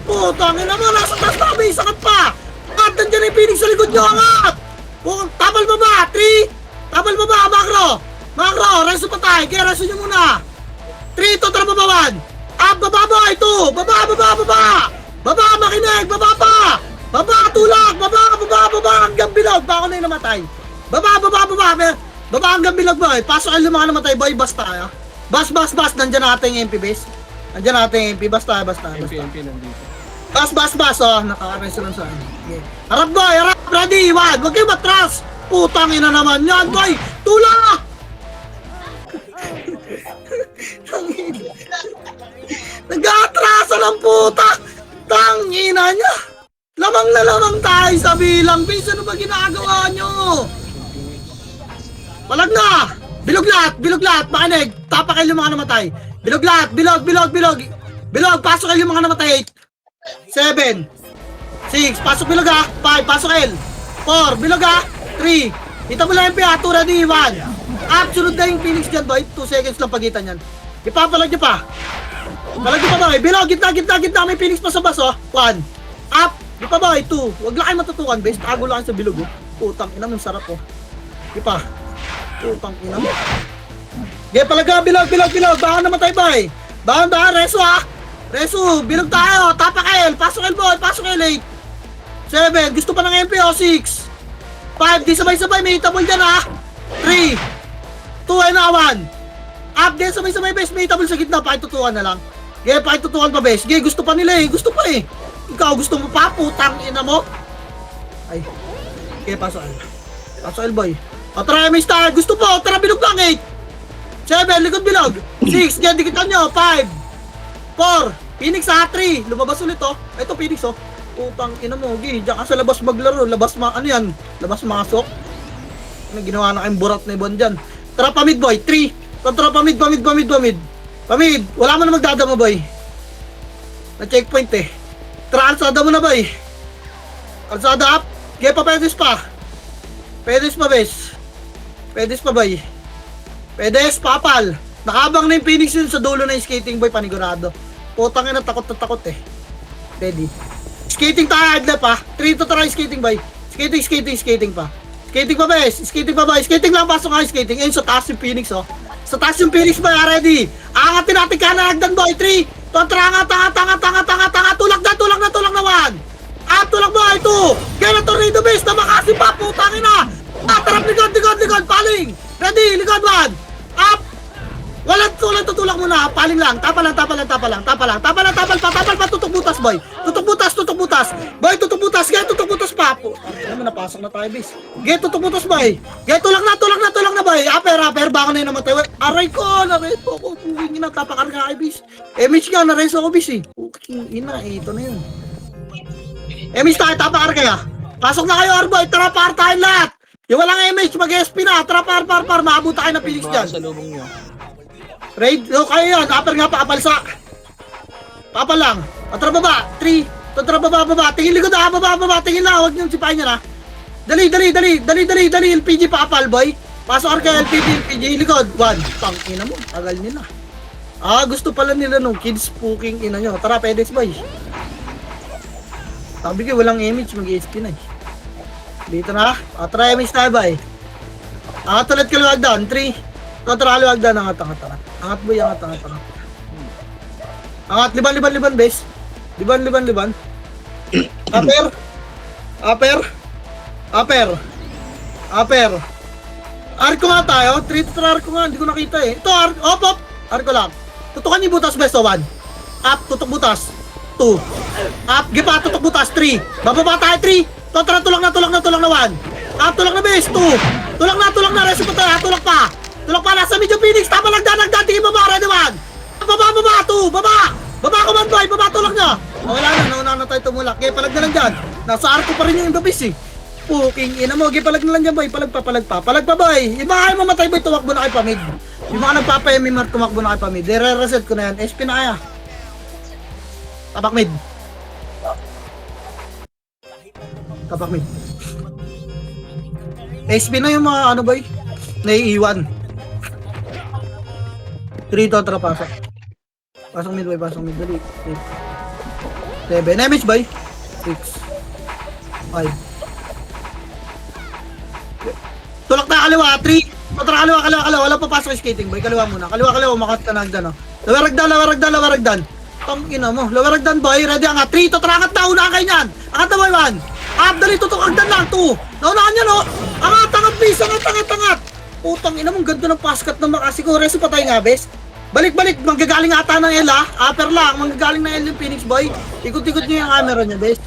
A: Putang ina mo, nasa taas na base, angat pa! Angat, nandiyan yung Phoenix sa likod nyo, angat! Tapal baba, 3, tapal baba, Macro, reso pa tayo, kaya reso nyo muna! 3, to tara baba 1, up, baba boy, 2, baba, makinig, baba pa! Baba, tulak, baba, hanggang bilog, baka na yung namatay. Baba hanggang bilog boy, pasok ang mga namatay boy, basta ya. Bas, nandyan natin yung MP base. Nandyan natin yung MP, basta.
E: MP nandito.
A: Bas, oh, naka-arresto lang sa akin. Okay. Harap boy, ready, 1, huwag kayo matras! Putang ina naman yan boy, tulak! Nag-aatrasa ng puta! Tangina niya! Lamang na lamang tayo sa bilang base. Ano ba ginagawa nyo? Palag na! Bilog lahat! Makinig! Tapa kayo yung mga namatay! Bilog lahat! Bilog! Pasok kayo yung mga namatay! 8 7 6 pasok bilog ha! 5 pasok L 4 bilog ha! 3 kita mo lang MP ha! 2 ready! 1 absolute na yung Phoenix dyan boy! 2 seconds lang pagitan yan! Ipapalag nyo pa! Palag nyo pa boy! Bilog! Gitna! May Phoenix pa sa bus oh! 1 up! Di pa boy, 2. Huwag lang kayo matutukan, base. Tago lang kayo sa bilog, oh. Putang ina mo, sarap, oh. Di pa. Putang ina mo. Okay, palaga, bilog. Baka namatay, boy. Baka, reso, ha. Reso, bilog tayo. Tapak L. Pasok L, boy. Pasok L, 8. 7. Gusto pa ng MP, oh. 6. 5. Di sabay-sabay. May hitable dyan, ha. 3. 2 and 1. Up, din sabay-sabay, base. May hitable sa gitna. Pakitutukan na lang. Okay, pakitutukan pa, base. Okay, gusto pa nila, eh. Gusto pa, eh. Ikaw gusto mo pa, putang ina mo. Ay. Okay, pasok L boy. O tara, may star. Gusto po, tara bilog lang 8 7, likod bilog 6, yan, dikitan nyo 5 4, Phoenix ha 3, lumabas ulit oh. Ito Phoenix oh. Putang ina mo, okay. Diyan ka sa labas maglaro. Labas ano yan? Labas masok. Ano ginawa na kayong burat na ibon dyan. Tara pa mid boy, 3. Tara pa mid. Pamid, wala mo na magdadama boy. Na checkpoint eh. Tara, alsada mo na ba eh? Alsada up? Kaya pa pedes pa. Pedes pa bes. Pedes pa ba eh? Pedes, papal. Nakabang na yung Phoenix yun sa dulo na yung skating boy, panigurado. Putang ina, takot na takot eh. Ready. Skating tayo, adlap pa. 3 to try skating boy. Skating pa. Skating pa bes. Skating lang, pasok nga yung skating. Ayun, sa taas yung Phoenix oh. Sa taas yung Phoenix boy, ready. Angatin natin ka na hagdan boy, 3. Tanga, tulak na 1. Tulak boy, 2. Kaya na tornado base na makasi pa, putangin na. Tarap, likod, paling. Ready, likod 1. Up. Walang tutulak muna, paling lang. Tapal pa, tutok butas boy. Tutok butas. Boy, tutok butas pa. Ano mo, napasok na tayo base. Get, tutok butas boy. Get, tulak na boy. Aper, baka na yung namatay. Aray ko, nareso ko. Puking ina, tapakarga kay base. MH nga, nareso ko base eh. Puking ina, ito na yun. MH tayo, tapakarga ya. Pasok na kayo, Arboy. Tara, par tayo lahat. Yung walang MH, mag-SP na. Tara, par. Maabuta kayo ng Phoenix dyan.
E: Sa lubong nyo.
A: Raid, kayo yan. Aper nga pa, apalsa. Papa lang. Tara baba, 3. Tara baba. Tingin likod ha, baba. Tingin na, huwag niyong sipahin niya na. Dali. LPG pa apal, boy. Pasok ka LPG, likod. 1. Tangina mo, tagal nila. Gusto pala nila nung kids puking ina nyo. Tara, pedes, boy. Sabi ko, walang image, mag-SP na eh. Dito na. Tara, image tayo, boy. Angat ulit ka luwag down. 3. Tara, luwag down. Angat. Angat, boy, angat. Angat, liban, bes. Liban. Aper. Arko nga tayo. 3 to arko nga. Hindi ko nakita eh. Ito, op. Arko lang. Tutukan yung butas, bes. 1. Up, tutok butas. 2. Up, gipa, tutok butas. 3. Bababa tayo, 3. Tara, tulak na 1. Up, tulak na, bes. 2. Tulak na. Reso pa tayo. Tulak pa. Nasa medyo Phoenix. Tama lang dyan. Tingin baba, ready 1. Baba, 2. Baba ko man, boy. Baba, tulak na. Wala na. Nauna na tayo tumulak. Kaya palag na lang dyan. Nasa arko pa rin yung imbabis eh. Puking ina mo. Kaya palag na lang dyan, boy. Palag pa, boy. Yung mga kayo mamatay, boy. Tumakbo na kayo pamid. Yung mga nagpapayamimar, tumakbo na kayo pamid. Re-reset ko na yan. SP na kaya. Tapak mid. SP na yung mga ano, boy. Naiiwan. 3 to tara pasok. Pasok mid boy, pasok mid dali. 7 damage boy. 6 5 tulak na kaliwa, 3 tara kaliwa, wala pa pasok yung skating boy, kaliwa muna, kaliwa, makat ka na hagdan, oh. Lawaragdan, tang ina mo, lawaragdan boy, ready ang 3 to tara, angat na, unahan kayo nyan, angat na boy 1, up, dali, tutok, hagdan lang, 2, naunahan yan, oh, angat, please, angat, putang ina mo, ganda ng paskat ng makasiko, reso pa tayo nga, bes, balik, manggagaling ata ng L, ha, upper lang, manggagaling ng L yung Phoenix boy, ikot-ikot nyo yung camera niya, bes,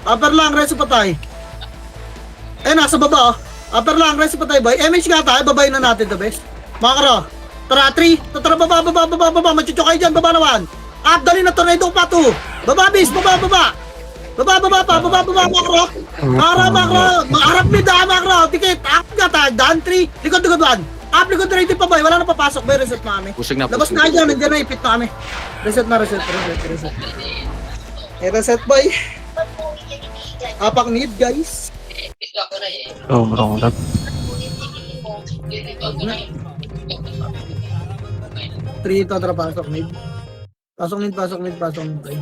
A: upper lang, reso pa tayo, nasa baba, oh. Upper lang, rest pa tayo boy. MH nga tayo, babayin na natin to best. Mga karo, tara 3, tara baba, machucho kayo dyan, baba naman. Up, dali na tornado pa 2. Baba bis, baba. Baba, mga karo. Makro, harap mid ha, mga karo. Tikit, up nga tayo, down 3, likod 1. Up, likod ready pa boy, wala na papasok boy, reset na kami.
B: Pusing na,
A: Labas
B: pusing.
A: na dyan, nandiyan na, ipit na kami. Reset. Reset boy. Apak need guys.
D: Sobrang lag.
A: 3 to tara pasok mid. Pasok mid boy.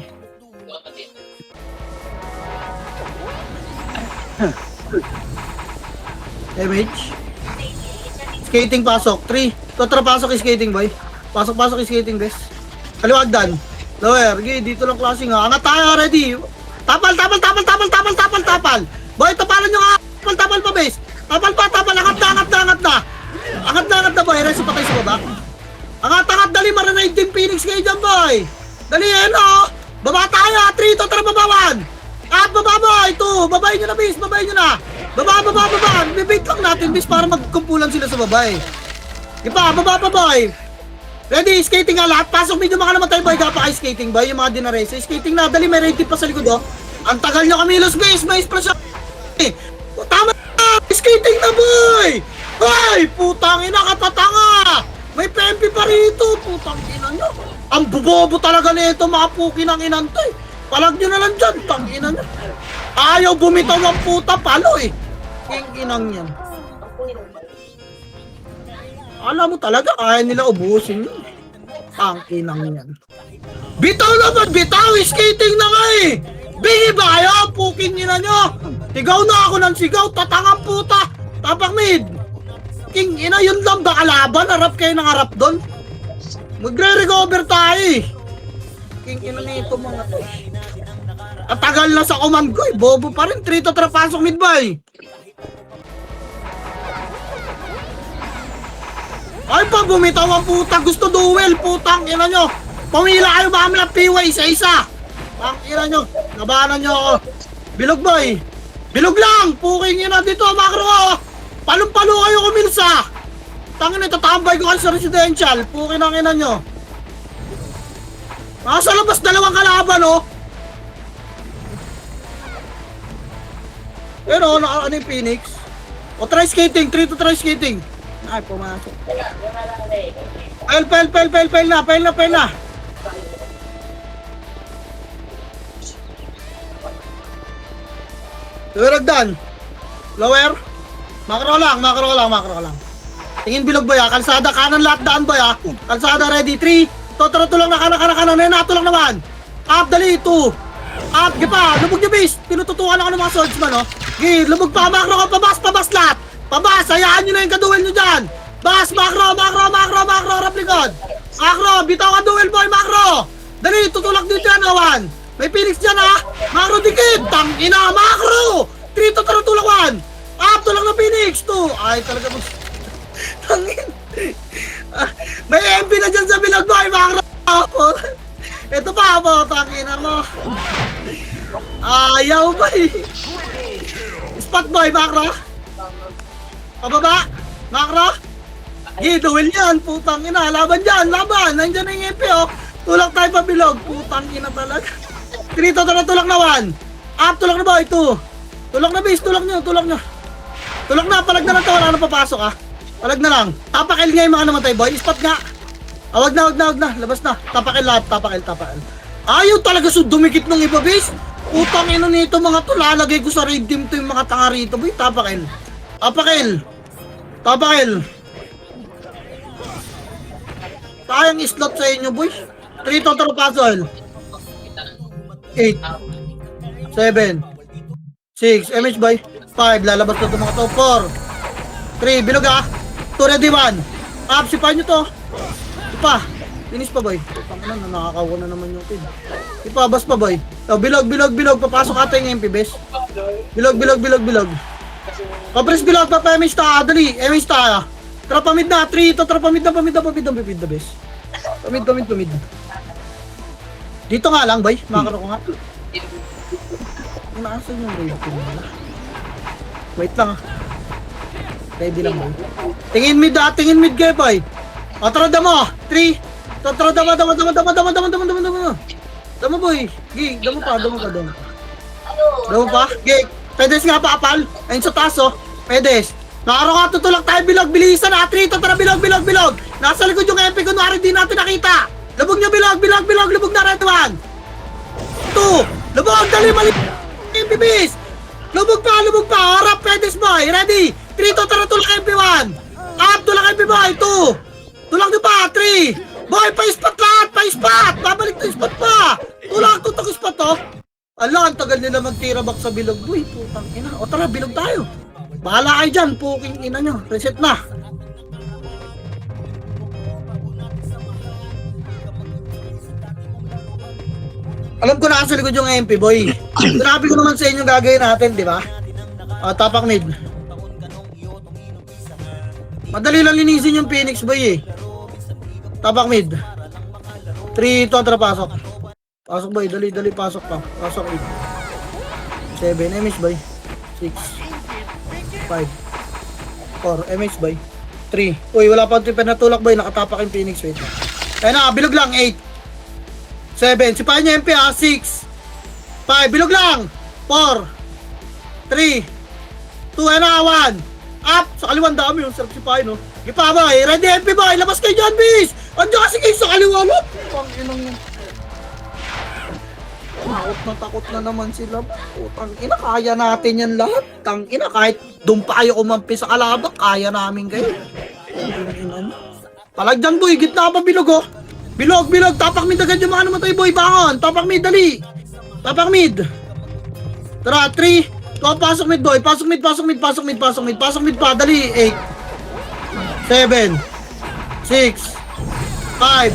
A: MH. Skating pasok. 3 to tara pasok skating boy. Pasok skating guys. Kaliwag dan. Lower, dito lang klaseng ha. Angat tayo ready. Tapal. Boy, tapalan nyo nga. Tapal pa base. Tapal, angat na. Angat na boy, reso pa tayo sa baba. Angat, dali, maranay din Phoenix kayo dyan boy. Dali, hello. Baba tayo, 3 to tara baba 1. At baba boy, 2, babayin nyo na base, Baba. Bibait lang natin base para magkumpulan sila sa baba eh. Ipa, baba pa boy. Ready, skating nga lahat. Pasok medyo mga naman tayo boy, kapag skating boy, yung mga dinarese. Skating na, dali, may ready pa sa likod oh. Ang tagal nyo kami los base, may express tama na! Skating na boy! Ay! Putang ina, katatanga! May PMP pa rito! Putang ina nyo! Ang bubobo talaga nito mga puki ng inan to eh! Palag nyo na lang dyan! Tang ina nyo! Ayaw bumitaw ng puta palo eh! King inang yan. Alam mo talaga, kaya nila ubusin yun. Ang inang yan. Bitaw naman! Bitaw! Skating na nga eh! Bigi ba kayo? Pukin nila nyo! Sigaw na ako ng sigaw! Tatangang puta! Tapak mid! King ina, yun lang ba kalaban? Harap kayo ng harap doon? Magre-recover tayo eh! King ina nito mga to. Katagal na sa command ko eh! Bobo pa rin! 3 to tara pasok mid boy! Ay pa, bumitaw ang puta! Gusto duel! Putang ina nyo! Pumila kayo ba kami ng PY isa-isa! Ang ina nyo, nabahanan nyo ako. Bilog boy. Bilog lang. Puking ina dito, makro. Palong-palo kayo kuminsa. Tangin ito, tambay ko kayo sa residential. Puking ang ina nyo. Nasa labas, 2 kalaban, oh. Pero, ano yung Phoenix? O, try skating. 3 to try skating. Ay, pumasok. Fail na. Lower. Makro lang. Tingin bilog ba ya? Kalsada kanan lahat daan ba ya? Kalsada ready 3. Totoro tulang na kanan. Nato lang naman. Up dali 2. Up gipa. Lubog niya base. Tinututukan ako ng mga swordsman oh. Lubog pa makro ka pabas lahat. Pabas. Hayaan niyo na yung kaduel niyo diyan. Bas makro rap likod. Makro bitaw ka duel boy makro. Dali tutulak dito yan awan. May Phoenix dyan ha! Makro dikit! Tangina! Makro! 3 to tara tulak 1! Up! Tulak na Phoenix! 2! Ay talaga mo... Tangin! May MP na dyan sa bilog boy! Makro! Ito pa po! Tangina mo! Ayaw ba eh! Spot boy! Makro! Pababa! Makro! Duel yan! Putang ina! Laban dyan! Laban! Nandyan na yung MP oh! Tulak tayo pa bilog! Putang ina talaga! 3 to tara tulak na 1. Up tulak na boy 2. Tulak na base, tulak nyo. Tulak na, palag na lang to, wala na papasok ah. Palag na lang. Tapakil nga yung mga namatay boy. Spot nga. Wag na. Labas na. Tapakil lahat, tapakil. Ayaw talaga dumikit ng iba base. Utang ino nito mga to. Lalagay ko sa redeem to yung mga tanga rito boy. Tapakil. Kayang slot sa inyo, boy. 3 total puzzle. 8. 7. 6. MH boy. 5. Lalabas na ito mga to. 4. 3. Bilog ah. 2 ready 1. Sipahin nyo to. Ipa. Finish pa boy. Tangina na nakakawa na naman yung kid. Ipa. Bas pa boy. Bilog. Papasok ata yung MP bes. Bilog. Papres bilog. Papa-MH ta. Dali. MH ta. Tara pamid na. 3. Ito. Tara pamid na bes. Pamid. Dito nga lang boy. Makakaro ko nga. Naasan yung raid ko nila? Wait lang ah. Ready lang boy. Tingin mid kayo boy. O tara damo. 3. Tara damo. Damo boy. Gig, damo pa. Damo pa. Gig. Pedes nga pa apal. Ayun sa taas oh. Pedes. Nakaro ka tutulak tayo bilog. Bilisan na. 3. Tara bilog. Nasa likod yung MP kunwari di natin nakita. Lubog nyo bilog. Lubog na red 1. 2. Lubog. Dali mali. MPBs! Lubog pa! Harap, Pedes boy! Ready! 3, tara, tulak MP1! Up, tulak MP boy! 2! Tulak nyo pa! 3! Boy, pa-spot lahat! Pa-spot! Babalik na spot pa! Tulak, tutok spot to! Ala, ang tagal nila magtira back sa bilog. Boy, putang ina. O tara, bilog tayo. Bahala kayo dyan, puking ina nyo. Reset na. Alam ko na sa likod yung MP, boy. Sinabi ko naman sa inyo gagawin natin, di ba? Tapak mid. Madali lang linisin yung Phoenix, boy eh. Tapak mid. 3, ito, tara pasok. Pasok, boy. Dali, pasok pa. Pasok mid. 7, MH, boy. 6. 5. 4, MH, boy. 3. Uy, wala pa ito natulak, boy. Nakatapak yung Phoenix, wait. Ayun na, bilog lang, 8. 7. Sipahin niya MP ha. 6. 5. Bilog lang. 4. 3. 2 na. 1. Up. Sa kaliwan dami yung sarap sipahin no. Gipa boy. Ready MP boy. Labas kayo dyan bis. Andiyan kasi kayo sa kaliwa no. Panginang yan. Takot na naman sila. Tangina kaya natin yan lahat. Tangina kahit doon pa kayo umampi sa kalabak. Kaya namin kayo. Palagdan boy. Gitna pa bilog oh. Bilog, tapak mid agad yung mga namatay boy, bangon, tapak mid, dali. Tapak mid. Tara, 3. Pasok mid boy, pasok mid pa, dali. 8. 7. 6. 5.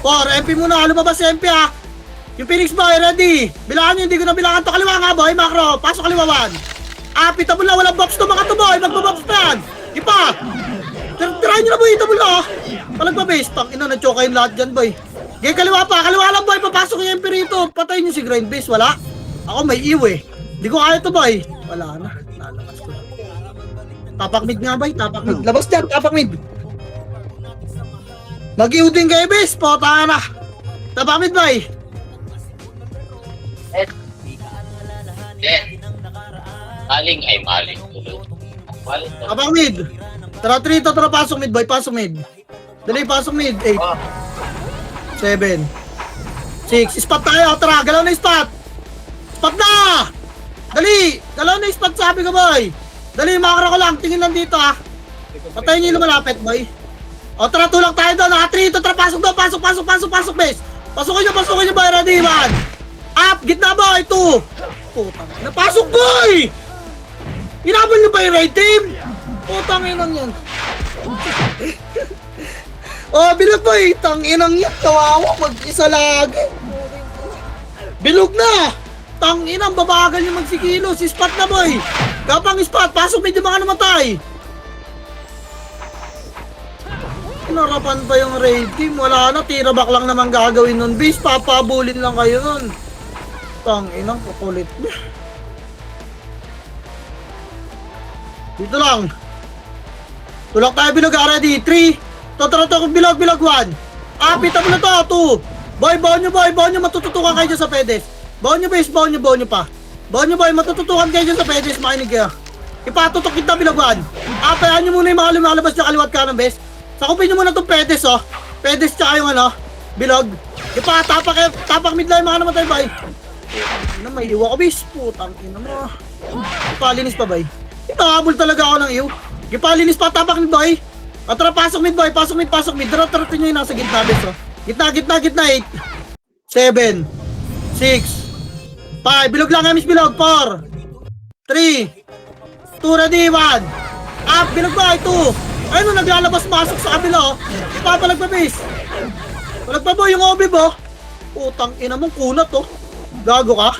A: 4, MP muna, lumabas si MP ha. Yung Phoenix boy, ready. Bilangan nyo, hindi ko na bilangan to, kaliwa nga boy, macro. Pasok kaliwa 1. Pitable na, walang box to mga to boy, magbabox plan. Ipa. Try nyo na boy, itable na oh. Palagpa-base, ina na-choke kayong lahat dyan boy. Gaya kaliwa lang boy, papasok yung MP rito. Patayin nyo si grind base, wala. Ako may iwe. Di ko kaya to boy. Wala na, lalabas ko. Tapak mid nga boy, tapak mid. Labas dyan, tapak mid. Mag-iw din kayo base, pota na. Tapak mid boy.
C: Maling.
A: Tapak mid. Tara 3 to, tara pasok mid boy, pasok mid. Dali, pasok mid. 8. 7. 6. Spot tayo. Tara, galaw na yung spot. Spot na! Dali! Galaw na yung spot, sabi ko, boy. Dali, makakara ko lang. Tingin lang dito, ha. Patayin nyo yung lumalapit, boy. O, tara, tulak tayo doon. Naka 3 ito. Tara, pasok doon. Pasok, base. Pasukin nyo, boy. Ready, 1. Up! Gitna, boy. 2. Putang. Napasok, boy! Inabol nyo ba yung raid team? Putang inang yan. Bilog boy, tanginang yan, kawawa, mag-isa lagi. Bilog na! Tanginang, babagal niya magsikilo, si spot na boy. Kapang spot, pasok medyo mga namatay. Narapan pa yung raid team, wala na, tira back lang naman gagawin nun. Base, papabulin lang kayo nun. Tanginang, kukulit niya. Dito lang. Tulak tayo bilog, ready, 3. Tara, bilog 1. Pita mo na to, 2. Boy, baon nyo, matututukan kayo dyan sa Pedes. Baon nyo pa. Baon nyo boy, matututukan kayo dyan sa Pedes, makinig kayo. Ipatutok kita bilog 1. Payaan nyo muna yung mga lumalabas na kaliwat ka ng bes. Sakupin nyo muna itong Pedes oh. Pedes tsaka yung bilog. Tapak mid lang yung mga namatay boy. May iwa ko bis, putang ina mo. Ipalinis pa boy. Itahabol talaga ako ng iyo. Ipalinis pa, tapak mid boy. Atara, pasok mid boy, pasok mid. Darating nyo yung nasa gitna, bes, oh. Gitna, 8. 7. 6. 5. Bilog lang, Emis, bilog. 4. 3. 2, ready, 1. Up, bilog boy, 2. Ayun, naglalabas-masok sa kabila, oh. Papalag pa, bes. Palag pa boy, yung obi, bo. Putang ina mong kunat, oh. Gago ka.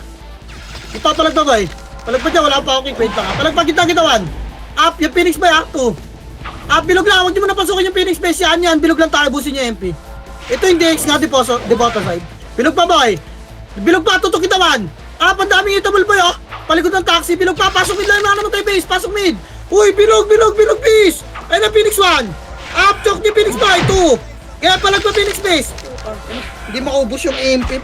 A: Ipapalag pa, boy. Palag pa dyan, wala pa ako kikwenta ka. Palag pa, gitna, 1. Up, yung Phoenix boy, up, 2. Up, bilog lang, huwag nyo mo napasukin yung Phoenix base, yan, bilog lang tayo, busin nyo MP. Ito yung DX nga, deposit side. Bilog pa, boy. Bilog pa, tutok kita, 1. Up, ang daming itabol, boy, oh. Palikod ng taxi, bilog pa, pasok mid lang, naman tayo base, pasok mid. Uy, bilog, base. Ayun na, Phoenix 1. Up, choke ni Phoenix boy, 2. Kaya palag pa, Phoenix base. Hindi makaubos yung MP.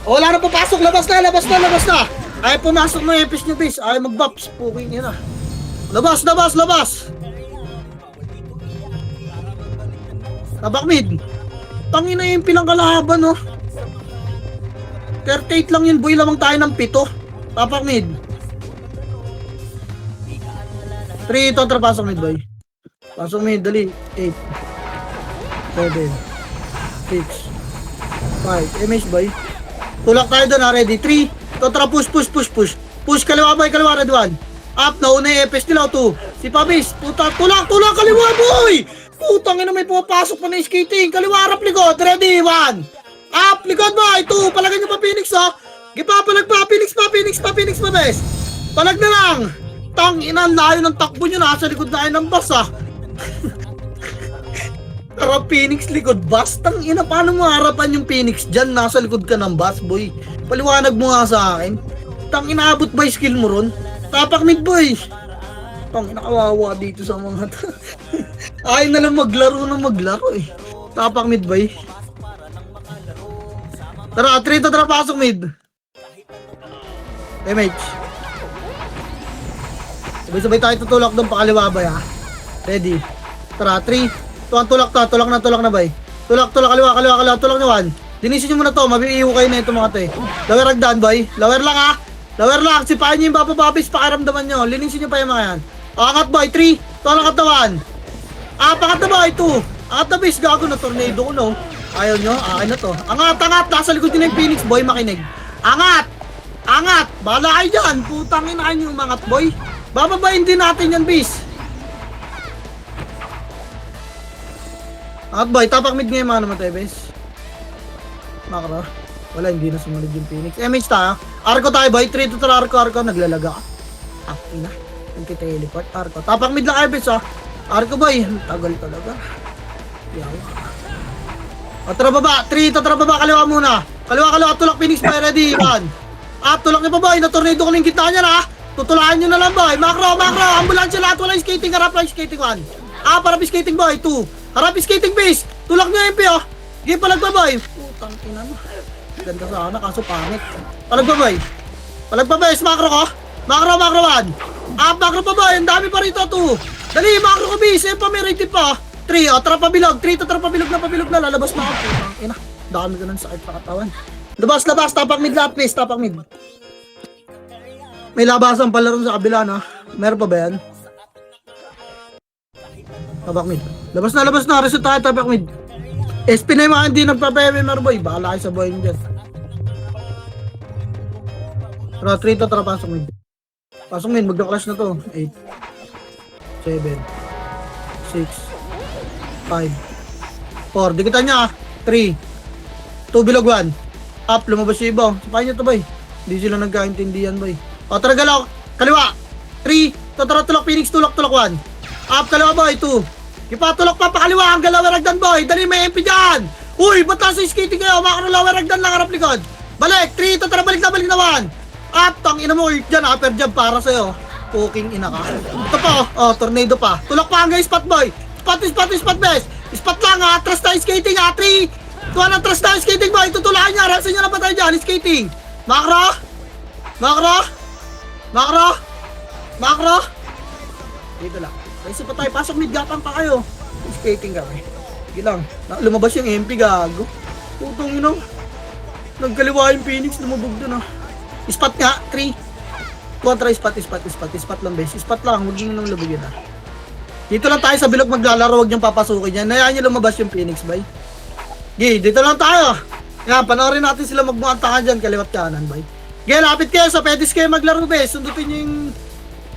A: O, wala na papasok, labas na. Ay, pumasok mo yung MPs nyo, base. Ay, mag-bops, puking yun na. Labas. Tabak mid. Tangin na MP lang kalaban, no. 38 lang yun, boy, lamang tayo ng 7. Tapak mid. 3, ito, pasok mid, boy. Pasok mid, dali. 8. 7. 6. 5. MS, boy. Tulak tayo doon, ha, ready. 3. Ito, push. Push, kaliwa, boy, kaliwa, red 1. Up, nauna yung EPS nila, 2. Si Pabis, puta, tulak, kaliwa, boy! Putang ina, may pumapasok pa na skating. Kaliwa, harap, likod, ready, 1. Up, likod, boy, 2. Palagay nyo pa, Phoenix, oh. Gipapalag pa, Phoenix pa, bes. Palag na lang. Tang ina, layo ng takbo nyo, nasa likod na ng bus, ah. Tara, Phoenix, likod, bus. Tang ina, paano mo harapan yung Phoenix dyan? Nasa likod ka ng bus, boy. Paliwanag mo nga sa akin. Tang ina, abot ba yung skill mo ron? Tapak mid, boy. Tang ina, kawawa dito sa mga ay na lang maglaro eh. Tapak mid, boy. Tara, 3 to, tara, pasok mid. MH. Sabay-sabay tayo tutulak doon, pakaliwa, boy, ha. Ready. Tara, 3. Tulak na, boy. Tulak, kaliwa, tulak na, 1. Dinisin nyo muna to, mabiiho kayo na ito, mga to, eh. Lower agdan, boy. Lower lang, ha. Lower lang, sipahin nyo yung babababis, pakiramdaman nyo. Linisin nyo pa yung mga yan. Angat, boy, 3. Tulak at 1. Pangat na, boy, 2. Angat na, base, gago na, tornado ko, no. Ayaw nyo, akin na to. Angat, nasa likod din yung Phoenix, boy, makinig. Angat, bala kayo dyan. Putang ina kayo yung mangat, boy. Bababain din natin yan, base. Angat, boy, tapak mid ngayon, mga naman tayo, base. Makro. Wala, hindi na sumunod yung Phoenix. MH tayo. Arco tayo, boy. 3 to Arco. Naglalaga ka. Ina. Nagkiteleport. Arco. Tapak mid lang kayo, base, ha. Arco, boy. Tagal talaga. Yaw. O, tara baba. 3 to baba. Kaliwa muna. Kaliwa. Tulak, Phoenix, boy. Ready. 1. Tulak niyo pa, boy. Na-tornado ko lang gitna niya, ha. Tutulaan nyo na lang, boy. Macro. Ambulansya lahat. Wala yung skating. Harap lang yung skating, 1. Para skating, boy. 2. Harap yung skating, base. Tulak niyo, MP, oh. Sige, palag pa, boy. Putang ina mo. Ganda sana, kaso pangit. Palag pa, boy. Macro ko. Macro, 1. Macro pa, boy. Ang dami pa rito, 2. Dali, macro ko, base. Pa, may rated pa. 3, trapabilog. 3 to trapabilog na. Lalabas na ako. Putang ina. Dami ko ng sakit sa katawan. Labas. Tapak mid lahat, please. Tapak mid. May labasan pala rin sa kabila, no? Meron pa ba yan? Tapak mid. Labas na. Reset tayo, tapak mid. SP na yung mga hindi nagpa-PMR, boy. Bahala kayo sa boy nyo dyan. Tara, 3 to, tara, pasok mid. Magda-clash na to. 8. 7. 6. 5. 4. Dikitan niya, 3. 2 bilog 1. Up, lumabas yung iba. Sapahin nyo to, boy. Hindi sila nagkaintindihan, boy. O, tara, galaw. Kaliwa. 3. Tara, tulak, Phoenix, tulak 1. Up, kaliwa, boy. 2. Ipatulak pa pakaliwa ang lower agdan, boy. Dali, may MP dyan. Uy, ba't nasa skating kayo? Makano lower agdan lang, harap likod. Balik, 3, ito, tara, balik na 1. At, tang ina mo, dyan, upper jump para sa'yo. Puking ina ka. Ito pa, tornado pa. Tulak pa hanggang spot, boy. Spot, best. Spot lang, ha. Trust tayo skating, ha. 3. Tuwa ng trust tayo skating, boy. Tutulaan niya. Rasan niya na ba tayo dyan? Skating. Macro. Dito lang. Kasi pa tayo, pasok mid, gapang pa kayo. Skating kami. Sige lang. Lumabas yung MP, gago. Putong ino. Nagkaliwa yung Phoenix, lumabog dun, ah. Spot nga, 3. kontra, spot lang, bes. Spot lang, huwag nyo nang labigin ah. Dito lang tayo sa bilog maglalaro, huwag nyo papasukin yan. Hayaan nyo lumabas yung Phoenix, bay. Gi, dito lang tayo. Yan, panoorin natin sila magmuantahan dyan, kaliwat kanan, bay. Gi, lapit kayo, sa pedis kayo maglaro, bes. Sundutin nyo yung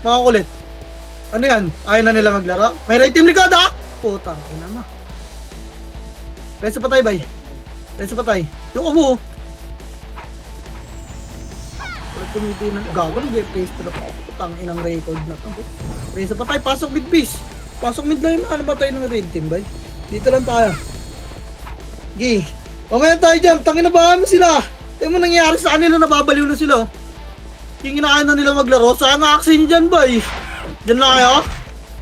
A: mga kulit. Ano yan? Ayaw na nila maglaro? May right team likod, ha? Putang, ina mo. Reso patay, bay. Reso patay. Yung umo. Wala tumiti ng gago ng game-face pero putang inang record na to. Reso patay, pasok mid base. Pasok mid line, ano ba tayo ng red team, bay? Dito lang tayo. Gi. Mamaya tayo dyan, tangin na ba sila? Tingnan mo nangyayari sa kanila, nababaliw na sila. Yung inaayon na nila maglaro, sayang ang action dyan, bay. Dyan na kayo?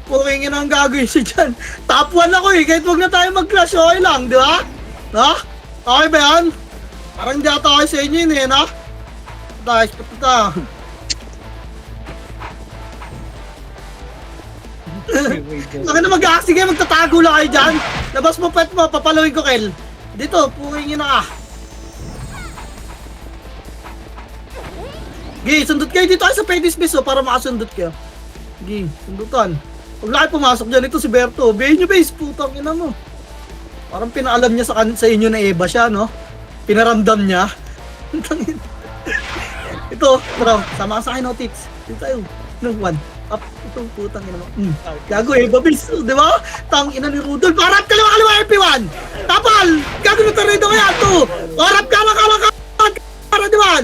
A: Pukingin ang gagawin siya dyan. Top 1 ako eh, kahit wag na tayo mag-clash, okay lang, di ba? Ha? Okay ba yan? Parang di ata okay sa inyo yun eh, ha? Dahil, patata. Saka na mag-aaksi kayo, magtatago lang kayo dyan. Labas mo pet mo, papalawin ko, Kel. Dito, pukingin na ka. Gi, sundot kayo dito kayo sa pedis base para makasundot kayo. Gi, sundutan. Huwag na kayo pumasok dyan. Ito si Berto. Bihin nyo base, putang ina mo. Parang pinaalam niya sa inyo na Eva siya, no? Pinaramdam niya. Ito, bro, sama ka sa akin, no, Tix. Dito tayo. No, one. Up. Ito, putang ina mo. Gago, Eva base. Di ba? Tang ina ni Rudolph. Harap kaliwa, FP1. Tapal. Gago na tayo kaya ito. Harap kanan. Para di ba?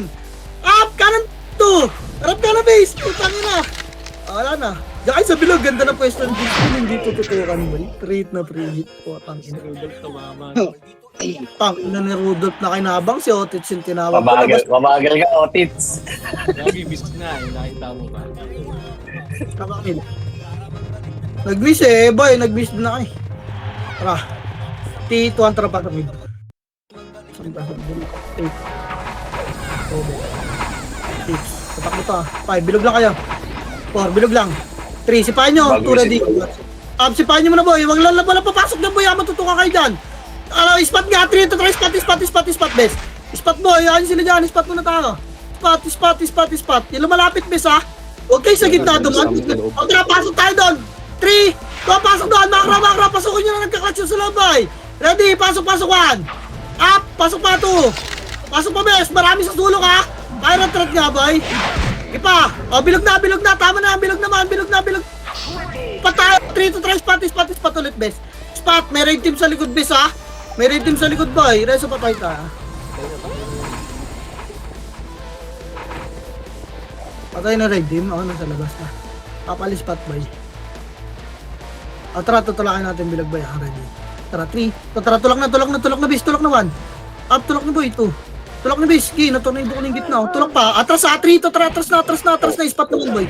A: Up, kanan to. Harap kanan base. Putang ina. Wala na. Diyan kayo sa bilog, ganda na pwesto ng dito. Hindi tututukan mo. Treat na pre-hit po. Tang ina. Tang ina ni Rudolph na kinabang. Si Otits yung tinawag.
C: Mabagal ka, Otits.
D: Nag-miss na eh, nakita mo ba?
A: Kapakil. Nag-miss eh, boy. Nag-miss din na kayo. Tara. T2 ang trapa kami. 8. 6. Patak mo to ah. 5. Bilog lang kayo. 4. Bilog lang. 3. Sipahin nyo. 2 ready. Sipahin nyo muna boy. Huwag lang wala papasok na boy. Matutukan kayo dyan. Spot nga. 3 to try. Spot best. Spot boy. Ayan sila dyan. Spot muna tayo. Spot. Yung lumalapit best ha. Huwag kayo sa gitna doon. Huwag na pasok tayo doon. 3. Pasok doon. Makra. Pasukin nyo na nagkakatsa sa labay. Ready. Pasok 1. Up. Pasok pa 2. Pasok pa best. Marami sa sulok ha. Pirate threat nga boy. Ipa! O, bilog na! Tama na! Bilog. Patay! 3 to try spot ulit, bes. Spot! May raid team sa likod, bes, ha? May raid team sa likod, boy. Reso patay ka. Patay na raid team. O, nasa labas na. Papali spot, boy. O, tara, tutulakin natin bilog, boy. Ready. Tara, 3. Tara, tulak na, bes. Tulak na 1. Up, tulak na, boy. 2. Tulak na base, natunay ko ng gitna. Tulak pa. Atras sa 3 to, atras na. Spot naman boy.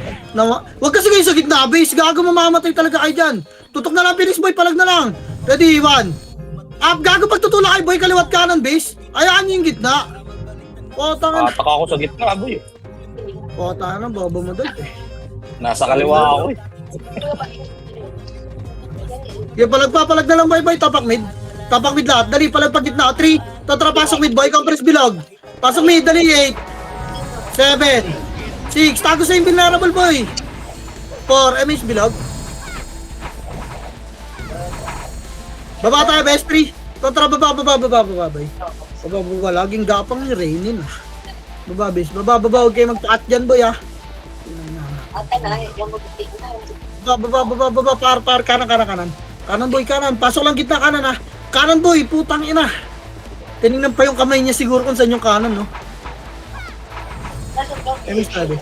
A: Huwag kasi kayo sa gitna base. Gago mamamatay talaga kayo dyan. Tutok na lang Phoenix boy, palag na lang. Ready, 1. Up, gago pagtutulak kayo boy, kaliwat kanan base. Ayaan nyo yung gitna. Potangan.
C: Ataka ako sa gitna, boy.
A: Potangan, bobo mo doon.
C: Nasa kaliwa ako eh.
A: Kaya palag na lang boy, tapak mid lahat. Dali, palag pag gitna. 3. Tatra, pasok mid boy, compress bilog. Pasok mid, dali 8. 7. 6. Tago sa yung vulnerable boy. 4. MH bilog. Baba tayo, best 3. Tatra, baba boy. Baba. Laging gapang ni Rainin ah. Baba, best. Baba. Huwag kayo magpa-at dyan boy ah. Baba. Par. Kanan. Kanan boy, kanan. Pasok lang gitna kanan ah. Kanan boy, putang ina. Tinignan pa yung kamay niya siguro kung saan yung kanan, no? Emis tabi.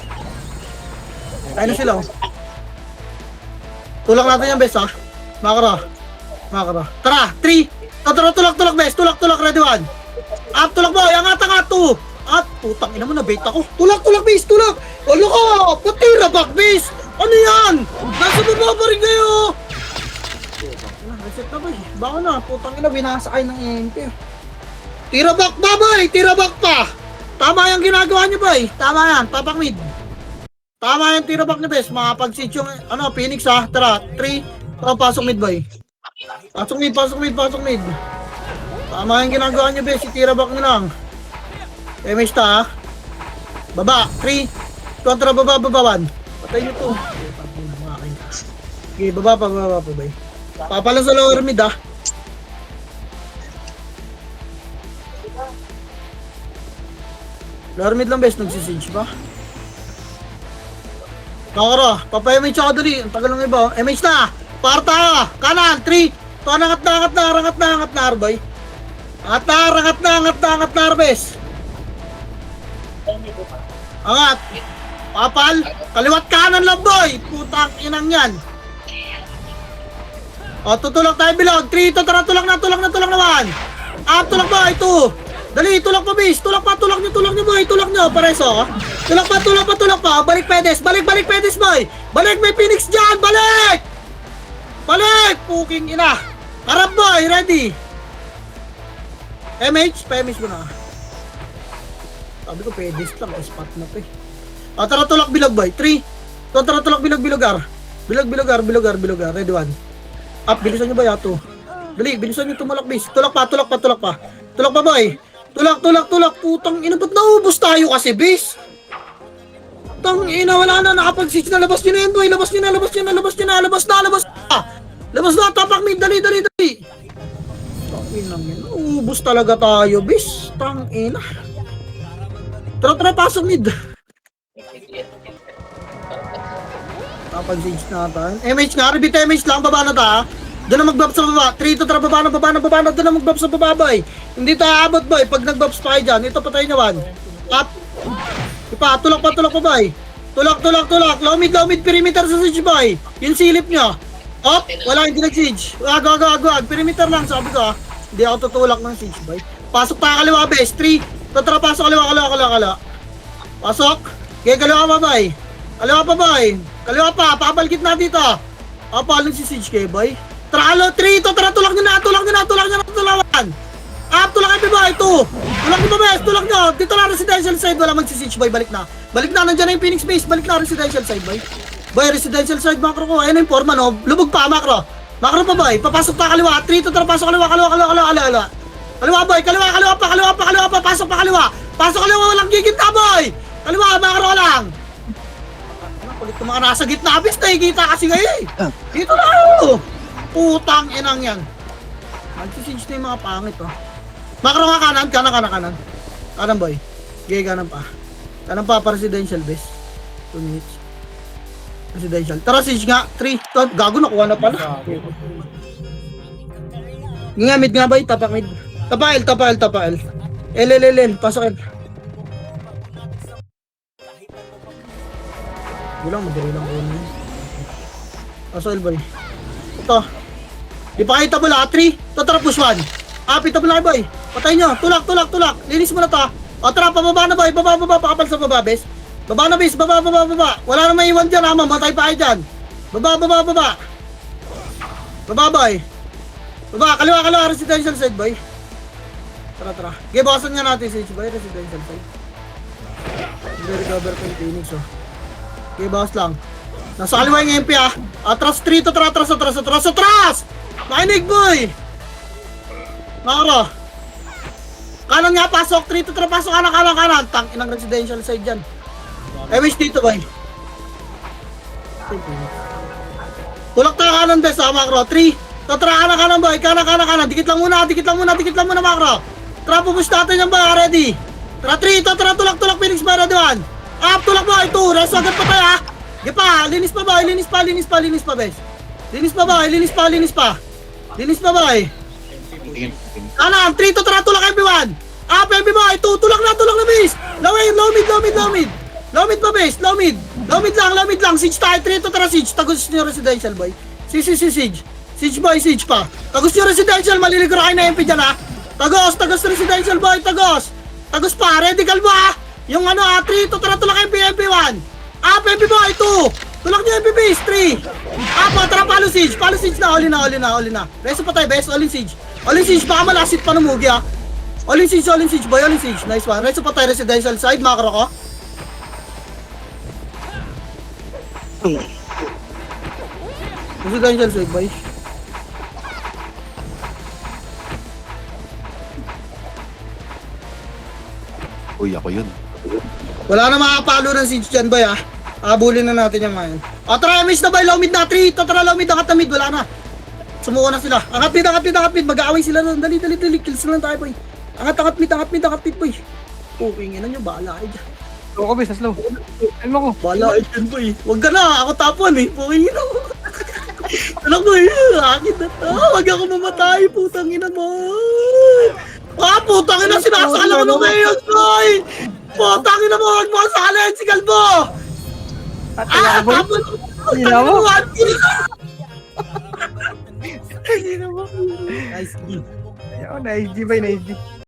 A: Kaya na sila, oh. Tulak natin yan, bes, ha? Makara. Tara, 3. Tulak, bes. Tulak, ready 1. Up, tulak boy. Angat, 2. Up, putang ina mo, nabait ako. Tulak, bes, tulak. Ano ka? Patira back, bes. Ano yan? Nasa baba pa rin kayo. Reset na, boy. Baka na, putang ina, binasa kayo ng EMP. Tira back pa, boy! Tira back pa! Tama yung ginagawa niyo, boy. Tama yan, tapak mid. Tama yung tira back niyo, bes. Makapag-sit yung, Phoenix, ha? Tara, 3. Pasok mid, boy. Pasok mid. Tama yung ginagawa niyo, bes. Tira back niyo lang. MS ta, ha? Baba, 3. Kontra baba, babawan. Patay nyo to. Okay, baba pa, bay. Papalan sa lower mid, ah. Lower mid lang, bes. Nagsisiege pa. Kakara, papay-MH ako dali. Ang tagal ng iba. MH na! Parta! Kanan! 3! To, rangat na, Arbay. Rangat na, Arbes. Angat! Papal! Kaliwat kanan lang, boy! Putang inang yan. O, tutulak tayo bilog. 3, ito, tara, tulak na, 1. Up, tulak boy, 2. Dali, tulak pa, bis. Tulak nyo, boy. Tulak nyo, pareso. Tulak pa. Balik, pedes, boy. Balik, may Phoenix dyan, balik! Puking ina. Harap, boy, ready. MH, pa-MH mo na. Sabi ko, pedes lang, spot na to eh. O, tara, tulak bilog, boy. 3. Tara, tulak bilogar. Bilogar. Ready, 1. Up, bilisan nyo ba yato? Dali, bilisan nyo tumalak, bis. Tulak pa. Tulak pa, boy. Tulak. Putang ina, ba't naubos tayo kasi, bis? Tang ina, wala na, nakapag-siege na. Labas nyo na yan, boy. Labas na. Tapak mid, dali. Tang ina, naubos talaga tayo, bis. Tang ina. Tara, pasok mid. Kapag-siege natin. MH nga, repeat MH lang, baba na ta. Doon na mag-buff sa baba. 3 to tara, baba na. Doon na mag-buff sa baba, boy. Hindi tayo abot, boy. Pag nag-buffs pa kayo dyan, ito patay nyo, 1. Up. Ipa, tulak pa, boy. Tulak. Low mid, perimeter sa siege, boy. Yung silip nyo. Up. Wala, hindi nag-siege. Agad. Perimeter lang, sabi ko, ah. Hindi ako tutulak ng siege, boy. Pasok tayo kaliwa, bes. 3. Tara, pasok kaliwa. Pasok. Okay, kaliwa pa, boy. Kaliwa pa, pabalgit na dito. Paling si siege kayo, boy. Tara, 3. Tara, tulak nyo na. Tulawan. Up, tulak kayo, boy. 2. Tulak nyo. Dito na residential side, wala magsisiege, boy. Balik na, nandiyan na yung Phoenix base. Balik na residential side, boy. Boy, residential side, macro ko. Ayun yung forma, no? Lubog pa, macro. Macro pa, boy. Papasok pa kaliwa. 3, tara, pasok kaliwa. Kaliwa, boy. Kaliwa pa. Pasok pa kaliwa. Walang gigit na, boy. Kaliwa, macro lang. Kulit ng mga nasa gitna, abis, nakikita kasi ngayon. Dito na, oh. Putang inang yan. Magsisiege na yung mga pangit, oh. Macro nga kanan. Kanan, boy. Okay, kanan pa. Kanan pa, residential base. 2 minutes. Residential. Tara, siege nga. 3. Gago, nakuha na pala. Nga, mid nga, boy. Tapak mid. Tapa L. L. Pasok L. Madali lang ko na. Pasok L, boy. Ito. Di pa kayo tabula. 3. Tara, push 1. Pita mo lang, boy. Patay nyo. Tulak. Linis mo na to. O, tara, pababa na, boy. Baba. Pakapal sa baba, bes. Baba na, bes. Baba. Wala na may iwan dyan, ha. Mamatay pa kayo dyan. Baba. Baba, boy. Baba, kaliwa. Residential side, boy. Tara. Okay, bakasan nga natin, siege, boy. Residential side. Recover ko yung Phoenix, oh. Okay, bakas lang. Nasa kaliwa yung MP, ha. Atras 3 to, atras. Makinig, boy. Makro. Kanan nga, pasok. 3 to, pasok. Kanan. Tang inang residential side dyan. MH dito, boy. Tulak tayo kanan, bes, ha, Makro. 3. Tara, kanan, boy. Kanan. Dikit lang muna, Makro. Tara, pupush natin yan, boy. Ready. Tara, 3. Tulak. Phoenix ba, ready, 1. Up, tulak, boy. 2. Reso agad pa tayo, ha. Gipa, linis pa, boy. Linis pa, bes. Linis pa, boy. Kanan, 3 to, tara, tulak everyone. Up, boy. 2, tulak na, bis. Low mid. Low mid pa, bes. Low mid lang. Siege tayo, 3 to, tara, siege. Tagos nyo residential, boy. Siege. Siege, boy, siege pa. Tagos nyo residential, maliligo kayo na MP dyan, ha. Tagos residential, boy, tagos pa, ready kalbo, ha. Yung 3 to, tara, tulak MP 1. Up, MP, boy, 2. Tulak nyo MP base, 3. Up, tara, palo siege na, all in na. Reso pa tayo, bes, all in siege, baka malasit pa ng mugi, ha. All in siege, boy, nice one. Reso pa tayo, residential side, macro ko. Residential side, boy.
B: Uy, ako yun.
A: Wala na makapalo ng siege dyan, boy, ah. Abulin na natin yung ngayon. Tara, miss na, boy. Low mid na. 3. Tara, low mid. Angat na mid. Wala na. Sumuko na sila. Angat mid. Mag-aaway sila nun. Dali. Kills na lang tayo, boy. Angat mid, boy. Ingin na nyo. Bahala kayo dyan.
E: Slow ko, bis. Slow. Ano ko?
A: Bahala kayo dyan, boy. Huwag ka na. Ako tapuan, eh. Ingin na. Anak ko, akin na to. Huwag ako mamatay. Putang ina mo. Putang ina. Sinasakal ako ng ngayon, boy. Putang ina mo. Huwag mo kasalin. Si Galbo. Tapos.
E: Hila mo?
A: Nice.
E: Ayun, na-SG ba? Na-SG.